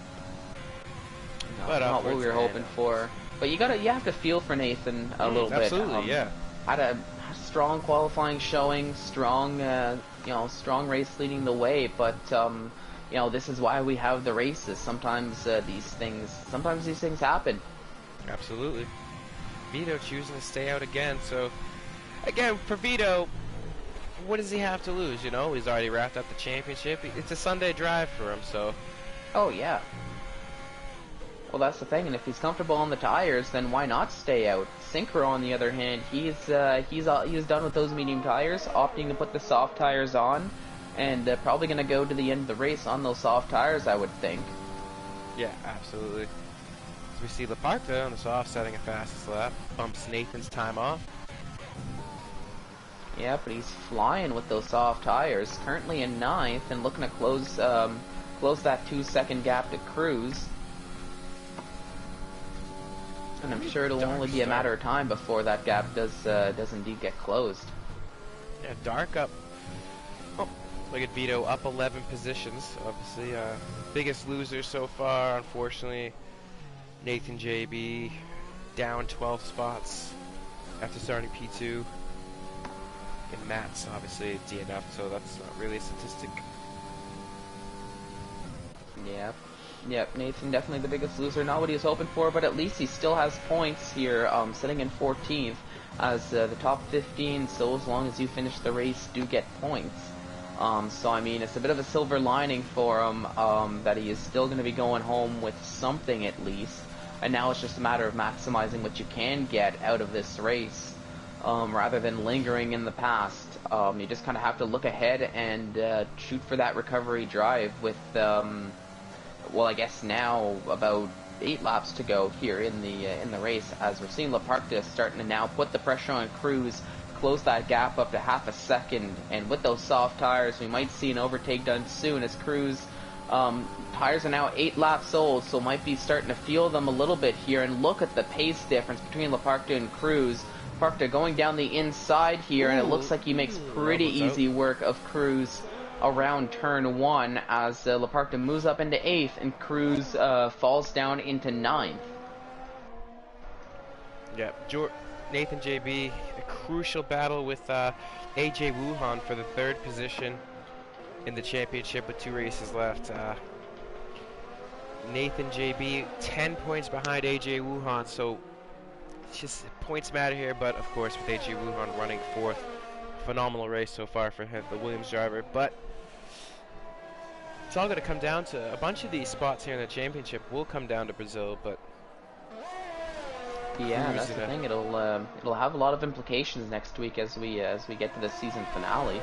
No, but not what we were hoping for. But you have to feel for Nathan a little bit. Absolutely, yeah. Had a strong qualifying showing, strong race leading the way, but this is why we have the races. Sometimes these things happen. Absolutely. Vito choosing to stay out again. So, again, for Vito, what does he have to lose? He's already wrapped up the championship. It's a Sunday drive for him, so. Oh, yeah. Well, that's the thing, and if he's comfortable on the tires, then why not stay out? Synchro, on the other hand, he's done with those medium tires, opting to put the soft tires on, and probably going to go to the end of the race on those soft tires, I would think. Yeah, absolutely. We see Leparc on the soft, setting a fastest lap, bumps Nathan's time off. Yeah, but he's flying with those soft tires. Currently in 9th and looking to close that 2-second gap to Cruz. And I'm sure it'll only be a matter of time before that gap does indeed get closed. Yeah, Dark up. Oh, look at Vito up 11 positions. Obviously, biggest loser so far, unfortunately. Nathan JB down 12 spots after starting P2. And Matt's obviously DNF, so that's not really a statistic. Yep, Nathan definitely the biggest loser. Not what he was hoping for, but at least he still has points here, sitting in 14th as the top 15, so as long as you finish the race, do get points. So, I mean, it's a bit of a silver lining for him that he is still going to be going home with something at least. And now it's just a matter of maximizing what you can get out of this race, rather than lingering in the past. You just kind of have to look ahead and shoot for that recovery drive with, well, I guess now about 8 laps to go here in the race, as we're seeing Leparc starting to now put the pressure on Cruz. close that gap up to half a second. And with those soft tires, we might see an overtake done soon as Cruz tires are now 8 laps old, so might be starting to feel them a little bit here. And look at the pace difference between Laparta and Cruz. Laparta going down the inside here, and it looks like he makes pretty easy work of Cruz around turn 1 as Laparta moves up into 8th and Cruz falls down into 9th. Yeah, Nathan JB, a crucial battle with AJ Wuhan for the 3rd position in the championship with 2 races left. Nathan JB 10 points behind AJ Wuhan, so it's just points matter here, but of course with AJ Wuhan running 4th, phenomenal race so far for him, the Williams driver. But it's all going to come down to a bunch of these spots here in the championship will come down to Brazil, but yeah, that's the thing. It'll have a lot of implications next week as we get to the season finale.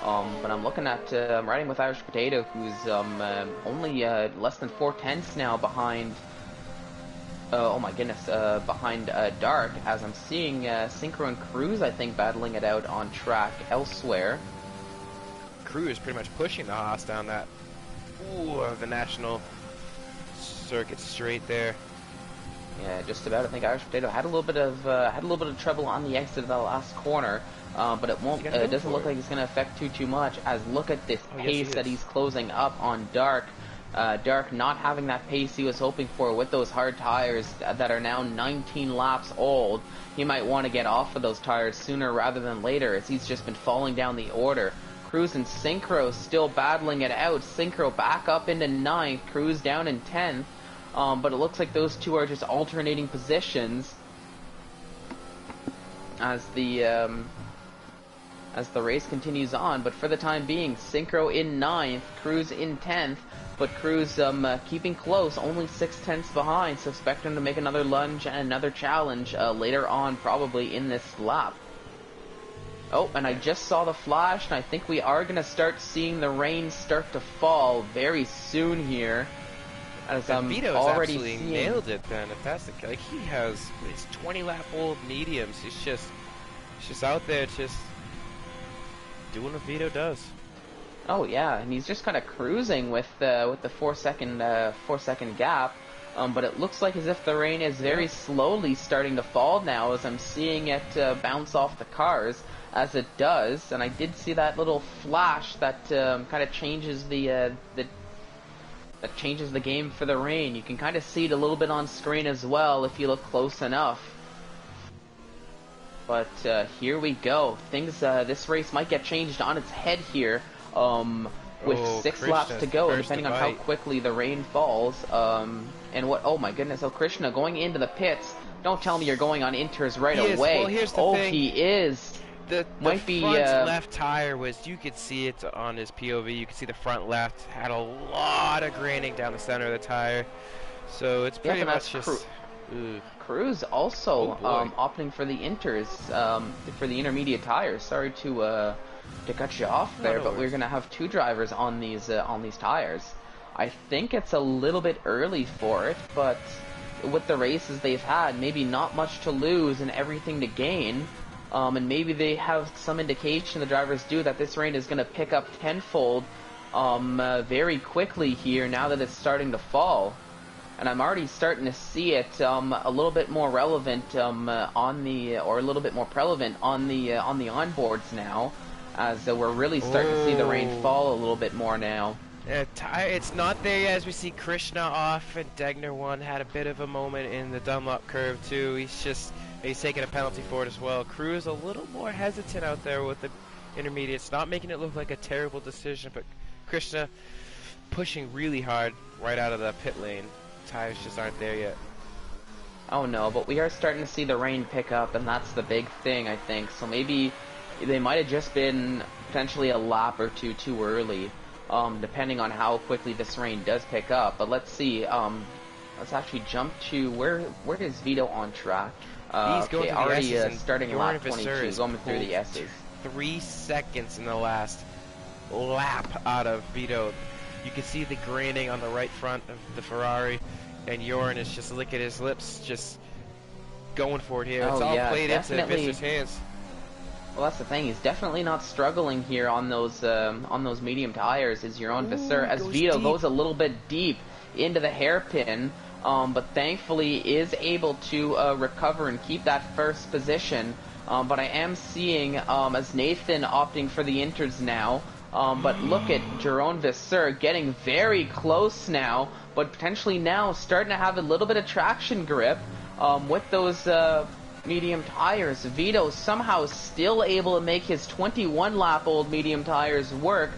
But I'm looking at I'm riding with Irish Potato, who's only less than 4/10 now behind. Oh my goodness, behind Dark. As I'm seeing Synchro and Cruz, I think, battling it out on track elsewhere. Cruz pretty much pushing the Haas down that the national circuit straight there. Yeah, just about. I think Irish Potato had a little bit of trouble on the exit of the last corner, but it won't. It doesn't look like it's going to affect too much. As look at this pace that he's closing up on Dark. Dark not having that pace he was hoping for with those hard tires that are now 19 laps old. He might want to get off of those tires sooner rather than later, as he's just been falling down the order. Cruz and Synchro still battling it out. Synchro back up into 9th, Cruz down in 10th. But it looks like those two are just alternating positions as the race continues on. But for the time being, Synchro in 9th, Cruz in 10th, but Cruz keeping close, only 6/10 behind, so expect him to make another lunge and another challenge later on, probably in this lap. Oh, and I just saw the flash, and I think we are going to start seeing the rain start to fall very soon here. As I'm already seeing. Nailed it then, if that's the case. Like, he has his 20-lap-old mediums. He's just out there just doing what Vito does. Oh yeah, and he's just kind of cruising with the 4-second gap. But it looks like as if the rain is very slowly starting to fall now, as I'm seeing it bounce off the cars as it does. And I did see that little flash that kind of changes that changes the game for the rain. You can kind of see it a little bit on screen as well if you look close enough. But here we go. Things this race might get changed on its head here. With 6 laps to go, depending on how quickly the rain falls. And what? Oh my goodness! Oh, Krishna going into the pits. Don't tell me you're going on inters right away. Well, here's the thing. He is. The front left tire was, you could see it on his POV, you could see the front left had a lot of graining down the center of the tire. So it's pretty much just... Cruz also opting for the inters, for the intermediate tires. Sorry to cut you off there, but we're going to have 2 drivers on these tires. I think it's a little bit early for it, but with the races they've had, maybe not much to lose and everything to gain. And maybe they have some indication, the drivers do, that this rain is going to pick up tenfold very quickly here now that it's starting to fall. And I'm already starting to see it a little bit more relevant a little bit more prevalent on the onboards now, as we're really starting to see the rain fall a little bit more now. It's not there yet, as we see Krishna off, and Degner had a bit of a moment in the Dunlop curve too. He's taking a penalty for it as well. Cruz a little more hesitant out there with the intermediates, not making it look like a terrible decision, but Krishna pushing really hard right out of the pit lane. Tires just aren't there yet. Oh no, but we are starting to see the rain pick up, and that's the big thing, I think. So maybe they might have just been potentially a lap or two too early, depending on how quickly this rain does pick up. But let's see. Let's actually jump to where is Vito on track? He's going through the S's, and starting in lap 22, going through the S's. 3 seconds in the last lap out of Vito. You can see the graining on the right front of the Ferrari, and Joran is just licking his lips, just going for it here. It's all played into Visser's hands. Well, that's the thing. He's definitely not struggling here on those medium tires. Is Jeroen Visser as goes Vito deep. goes a little bit deep into the hairpin, but thankfully is able to recover and keep that first position. But I am seeing as Nathan opting for the inters now. But look at Jeroen Visser getting very close now, but potentially now starting to have a little bit of traction grip with those medium tires. Vito somehow still able to make his 21-lap-old medium tires work.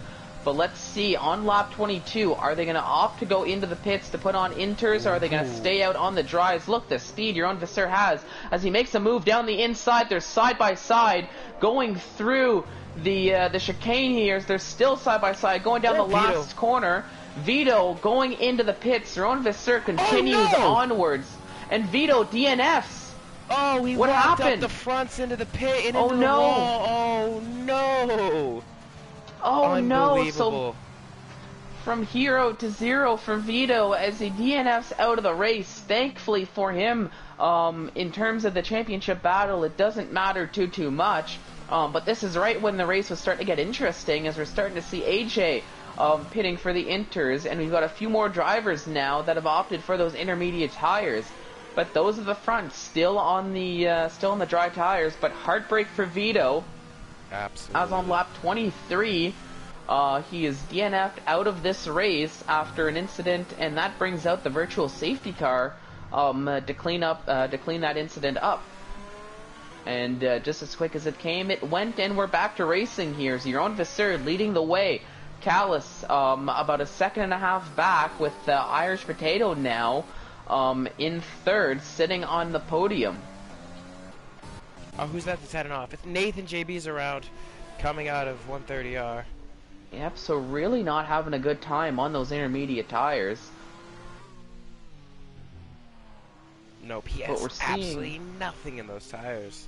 But let's see, on lap 22, are they going to opt to go into the pits to put on inters, or are they going to stay out on the dries? Look, the speed Jeroen Visser has as he makes a move down the inside. They're side by side going through the chicane here. They're still side by side going down the last corner. Vito going into the pits. Jeroen Visser continues onwards, and Vito DNFs. Oh, he what walked happened? up the fronts into the pit and Oh, into no. the wall. Oh no! Oh no! Unbelievable. So from hero to zero for Vito as he DNFs out of the race. Thankfully for him, in terms of the championship battle, it doesn't matter too much. But this is right when the race was starting to get interesting, as we're starting to see AJ pitting for the inters, and we've got a few more drivers now that have opted for those intermediate tires. But those are the front, still on the dry tires. But heartbreak for Vito. Absolutely. As on lap 23, he is DNF'd out of this race after an incident, and that brings out the virtual safety car to clean that incident up. And just as quick as it came, it went, and we're back to racing here. Jeroen Visser leading the way. Callis about a second and a half back, with Irish Potato now in third, sitting on the podium. Oh, who's that that's heading off? It's Nathan JB's around, coming out of 130R. Yep, so really not having a good time on those intermediate tires. Nope, he has absolutely nothing in those tires.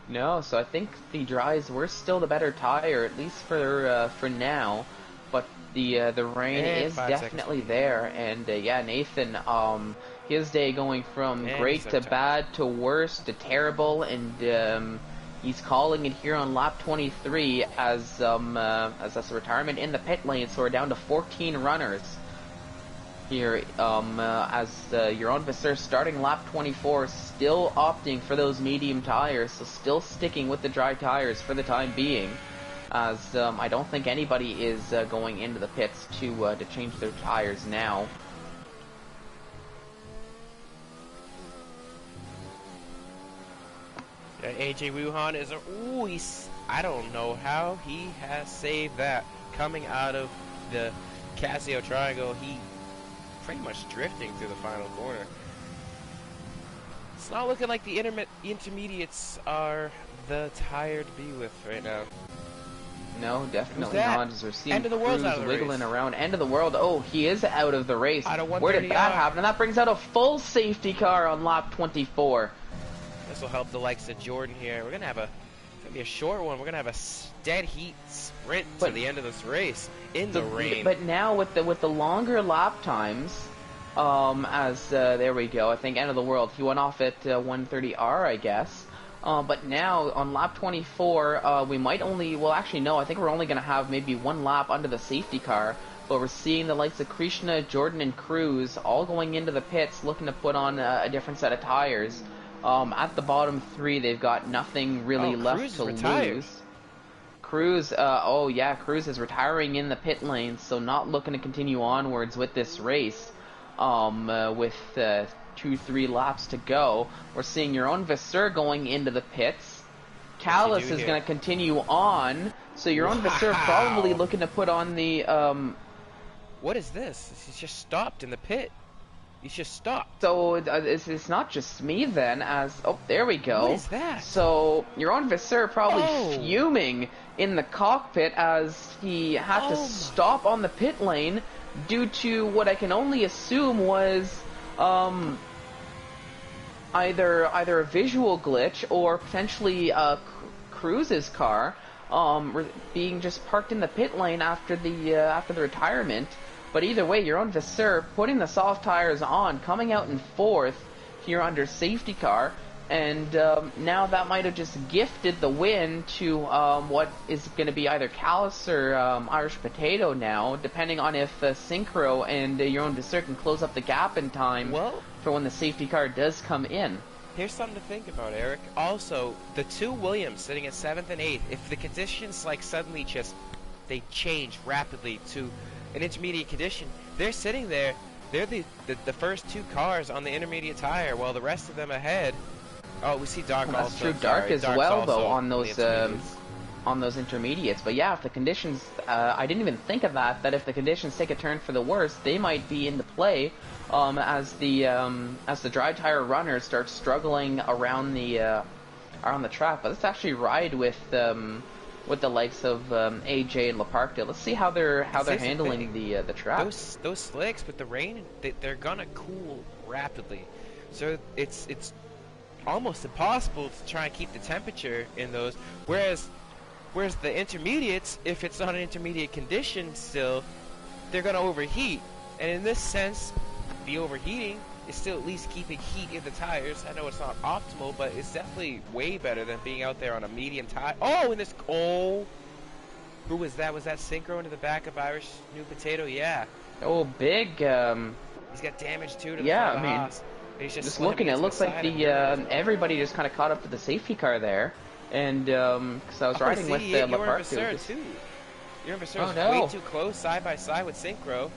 No, so I think the dries were still the better tire, at least for now. But the rain is definitely there, and yeah, Nathan, his day going from great to bad to worse to terrible, and he's calling it here on lap 23 as that's a retirement in the pit lane. So we're down to 14 runners here, as Jeroen Visser starting lap 24, still opting for those medium tires, so still sticking with the dry tires for the time being, as I don't think anybody is going into the pits to change their tires now. Yeah, AJ Wuhan is I don't know how he has saved that. Coming out of the Casio Triangle, he pretty much drifting through the final corner. It's not looking like the intermediates are the tire to be with right now. No, definitely not, as we're seeing Cruz wiggling race. around. End of the world. Oh, he is out of the race. Where did that happen? And that brings out a full safety car on lap 24. This will help the likes of Jordan here. We're gonna have it's gonna be a short one. We're gonna have a dead heat sprint to the end of this race in the rain. But now with the longer lap times, there we go. I think end of the world. He went off at 130R, I guess. But now on lap 24, we might only, well actually no, I think we're only going to have maybe one lap under the safety car, but we're seeing the likes of Krishna, Jordan, and Cruz all going into the pits looking to put on a different set of tires. At the bottom three, they've got nothing really left to lose. Cruz, oh yeah, Cruz is retiring in the pit lane, so not looking to continue onwards with this race. With 2-3 laps to go, we're seeing Jeroen Visser going into the pits. Callis is going to continue on, so Jeroen Visser probably looking to put on the What is this? He's just stopped in the pit. He's just stopped. So it's not just me then, as oh there we go. What is that? So Jeroen Visser probably fuming in the cockpit as he had to stop on the pit lane due to what I can only assume was either a visual glitch or potentially Cruz's car being just parked in the pit lane after the retirement. But either way, Jeroen Visser putting the soft tires on, coming out in fourth here under safety car, And now that might have just gifted the win to what is going to be either Callus or Irish Potato now, depending on if Synchro and your own Visser can close up the gap in time for when the safety car does come in. Here's something to think about, Eric. Also, the two Williams sitting at 7th and 8th, if the conditions like suddenly just they change rapidly to an intermediate condition, they're sitting there. They're the first two cars on the intermediate tire, while the rest of them ahead. Oh, we see Dark well, also. That's true. Dark as well, though, on those intermediates. But yeah, if the conditions, I didn't even think of that. That if the conditions take a turn for the worse, they might be into play as the dry tire runners start struggling around the track. But let's actually ride with the likes of AJ and Leparkdale. Let's see how they're handling the track. Those slicks with the rain, they're gonna cool rapidly, so it's almost impossible to try and keep the temperature in those. Whereas the intermediates, if it's not an intermediate condition still, they're gonna overheat. And in this sense, the overheating is still at least keeping heat in the tires. I know it's not optimal, but it's definitely way better than being out there on a medium tire. Oh, who was that? Was that Synchro into the back of Irish New Potato? Yeah. Oh, big. He's got damage too to the front of the Haas. He's just looking, it looks like everybody just kind of caught up to the safety car there, and because I was riding with Leparkdale. Your Visser is way too close, side by side with Synchro,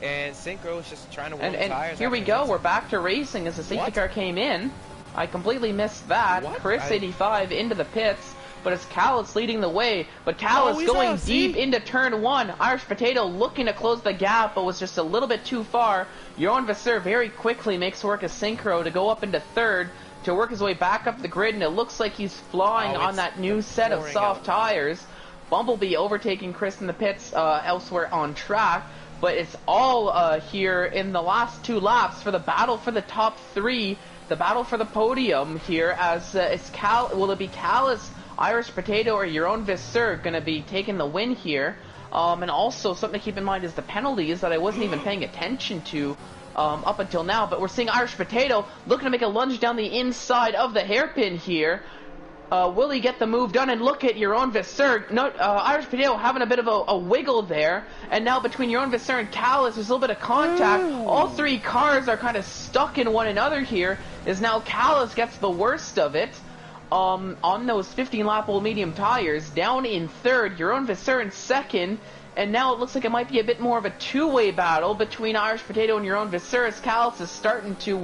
and Synchro is just trying to warm the tires. Here we go, we're back to racing as the safety car came in. I completely missed that. Chris 85 into the pits. But it's Callus leading the way. But Callus going deep into turn 1. Irish Potato looking to close the gap, but was just a little bit too far. Johan Visser very quickly makes work as Synchro to go up into third, to work his way back up the grid, and it looks like he's flying on that new set of soft tires. Bumblebee overtaking Chris in the pits elsewhere on track. But it's all here in the last 2 laps for the battle for the top 3. The battle for the podium here, as will it be Callus, Irish Potato, or your own Visser going to be taking the win here. And also something to keep in mind is the penalties that I wasn't even paying attention to up until now. But we're seeing Irish Potato looking to make a lunge down the inside of the hairpin here. Will he get the move done? And look at your own Visser. Irish Potato having a bit of a wiggle there. And now between your own Visser and Callus, there's a little bit of contact. All 3 cars are kind of stuck in one another here. As now Callus gets the worst of it. On those 15-lap old medium tires, down in third, your own Visser in second, and now it looks like it might be a bit more of a two-way battle between Irish Potato and your own Visser, as Callus is starting to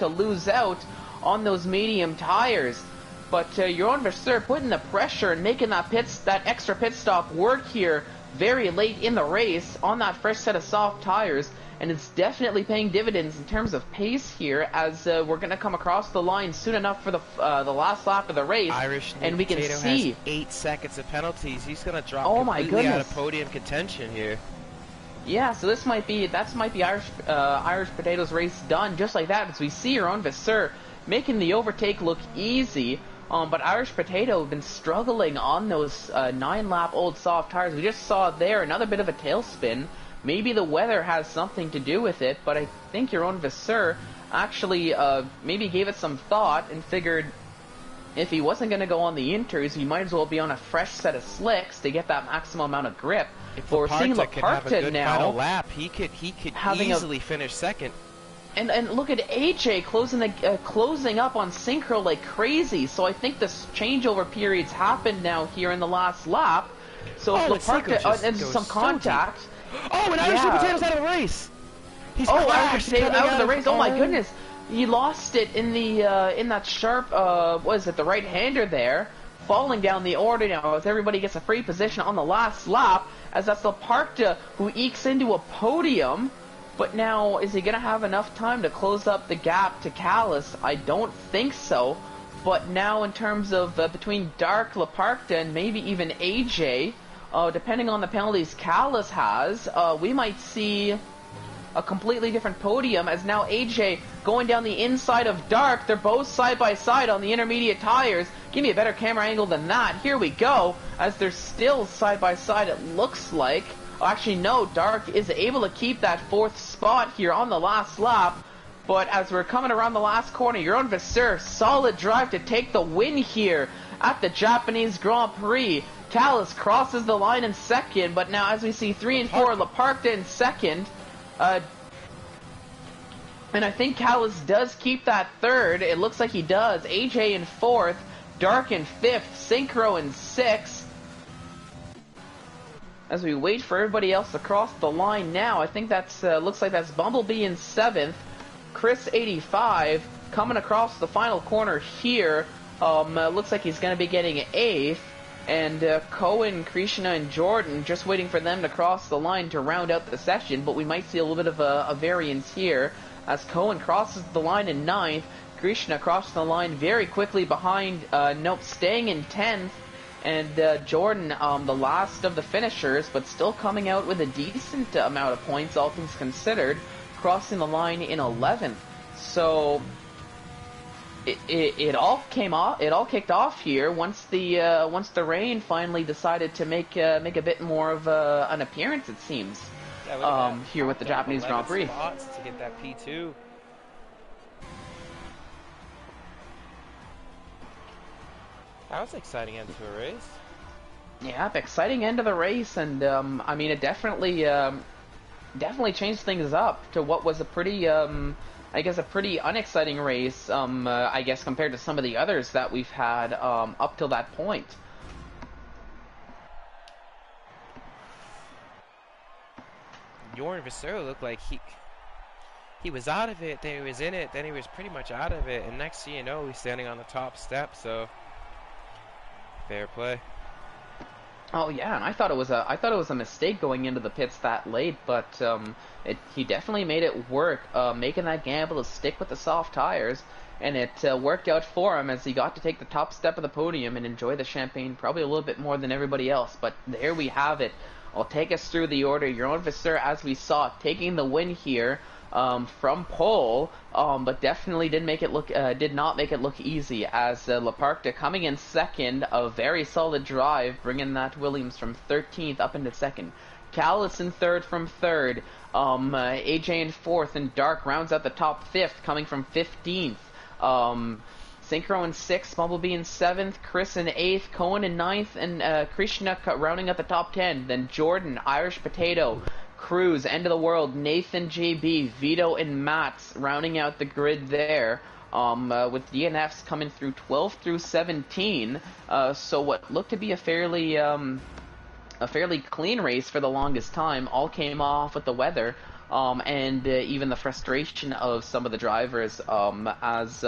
lose out on those medium tires. But your own Visser putting the pressure and making that extra pit stop work here very late in the race on that fresh set of soft tires. And it's definitely paying dividends in terms of pace here, as we're going to come across the line soon enough for the last lap of the race. And we can see has 8 seconds of penalties. He's going to drop completely out of podium contention here. Yeah, so this might be Irish Potato's race done just like that, as we see your own Visser making the overtake look easy. But Irish Potato have been struggling on those 9-lap old soft tires. We just saw there another bit of a tailspin. Maybe the weather has something to do with it, but I think your own Visser actually maybe gave it some thought and figured if he wasn't going to go on the inters, he might as well be on a fresh set of slicks to get that maximum amount of grip. If we're seeing Leparkdale now, final lap, he could easily finish second. And look at AJ closing up on Synchro like crazy. So I think this changeover period's happened now here in the last lap. So if Leparkdale and some contact. Oh, and Irish Potato's out of the race. Irish Potato out of the race. Oh my goodness, he lost it in that sharp the right-hander there, falling down the order now as everybody gets a free position on the last lap, as that's Leparkdale who ekes into a podium. But now, is he going to have enough time to close up the gap to Callus? I don't think so. But now in terms of between Dark, Leparkdale, and maybe even AJ, depending on the penalties Callus has, we might see a completely different podium, as now AJ going down the inside of Dark. They're both side by side on the intermediate tires. Give me a better camera angle than that. Here we go, as they're still side by side, it looks like. Actually, no, Dark is able to keep that 4th spot here on the last lap. But as we're coming around the last corner, Jeroen Vasseur, solid drive to take the win here at the Japanese Grand Prix. Callis crosses the line in second, but now as we see 3 and 4, Leparc in second. And I think Callis does keep that third. It looks like he does. AJ in fourth, Dark in fifth, Synchro in sixth. As we wait for everybody else to cross the line now, I think that's looks like that's Bumblebee in seventh, Chris 85 coming across the final corner here. Looks like he's going to be getting eighth. And Cohen, Krishna, and Jordan just waiting for them to cross the line to round out the session, but we might see a little bit of a variance here as Cohen crosses the line in ninth. Krishna crosses the line very quickly behind, staying in 10th, and Jordan, the last of the finishers, but still coming out with a decent amount of points, all things considered, crossing the line in 11th. So it all kicked off here once the rain finally decided to make a bit more of an appearance, it seems. Yeah, here with the Japanese Grand Prix. Spots to get that P2. That was an exciting end to a race. Yeah, exciting end of the race, and I mean, it definitely changed things up to what was a pretty, I guess, a pretty unexciting race, I guess, compared to some of the others that we've had up till that point. Jeroen Vasseur looked like he was out of it, then he was in it, then he was pretty much out of it, and next thing you know, he's standing on the top step, so fair play. Oh yeah, and I thought it was a mistake going into the pits that late, but he definitely made it work, making that gamble to stick with the soft tires, and it worked out for him as he got to take the top step of the podium and enjoy the champagne probably a little bit more than everybody else. But there we have it. I'll take us through the order. Jeroen Vasseur, as we saw, taking the win here from pole, but definitely did not make it look easy, as Leparc coming in second, a very solid drive, bringing that Williams from 13th up into second. Callis in third from third, AJ in fourth, and Dark rounds out the top fifth, coming from 15th. Synchro in sixth, Bumblebee in seventh, Chris in eighth, Cohen in ninth, and Krishna rounding out the top 10. Then Jordan, Irish Potato, Cruz, End of the World, Nathan JB, Vito, and Mats rounding out the grid there. With DNFs coming through 12 through 17. So what looked to be a fairly clean race for the longest time all came off with the weather. And even the frustration of some of the drivers as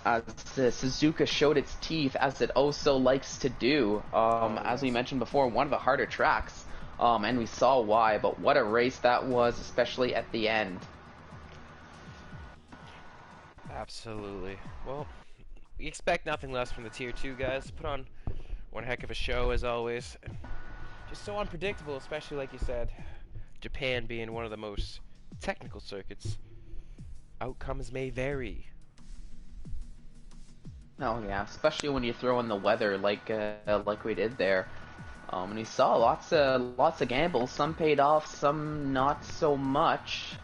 Suzuka showed its teeth, as it oh so likes to do. As we mentioned before, one of the harder tracks, and we saw why, but what a race that was, especially at the end. Absolutely. Well, we expect nothing less from the Tier 2 guys. Put on one heck of a show, as always. Just so unpredictable, especially like you said, Japan being one of the most technical circuits. Outcomes may vary. Oh yeah, especially when you throw in the weather like we did there. And we saw lots of gambles. Some paid off, some not so much.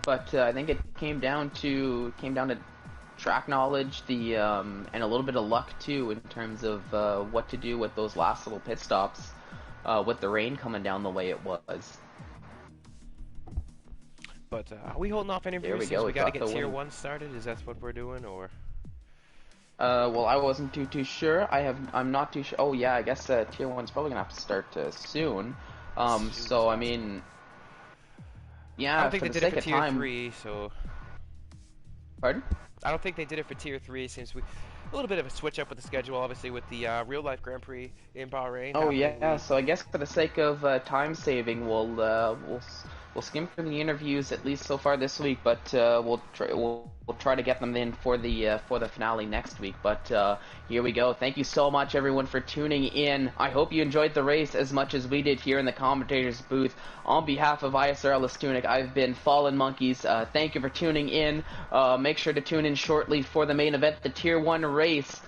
But I think it came down to track knowledge, and a little bit of luck too, in terms of what to do with those last little pit stops, with the rain coming down the way it was. But are we holding off interviews since we got to get Tier 1 started? Is that what we're doing, or? Well, I wasn't too sure. I'm not too sure. Oh yeah, I guess Tier 1's probably gonna have to start soon. So I mean, yeah. I don't think for they the did it sake for of Tier time. 3, so. Pardon? I don't think they did it for Tier 3 since a little bit of a switch up with the schedule, obviously, with the real life Grand Prix in Bahrain. Oh yeah. So I guess for the sake of time saving, we'll skim through the interviews at least so far this week, but we'll try to get them in for the finale next week. But here we go. Thank you so much, everyone, for tuning in. I hope you enjoyed the race as much as we did here in the commentators booth. On behalf of ISRL Esports, I've been Fallen Monkeys. Thank you for tuning in. Make sure to tune in shortly for the main event, the Tier 1 race.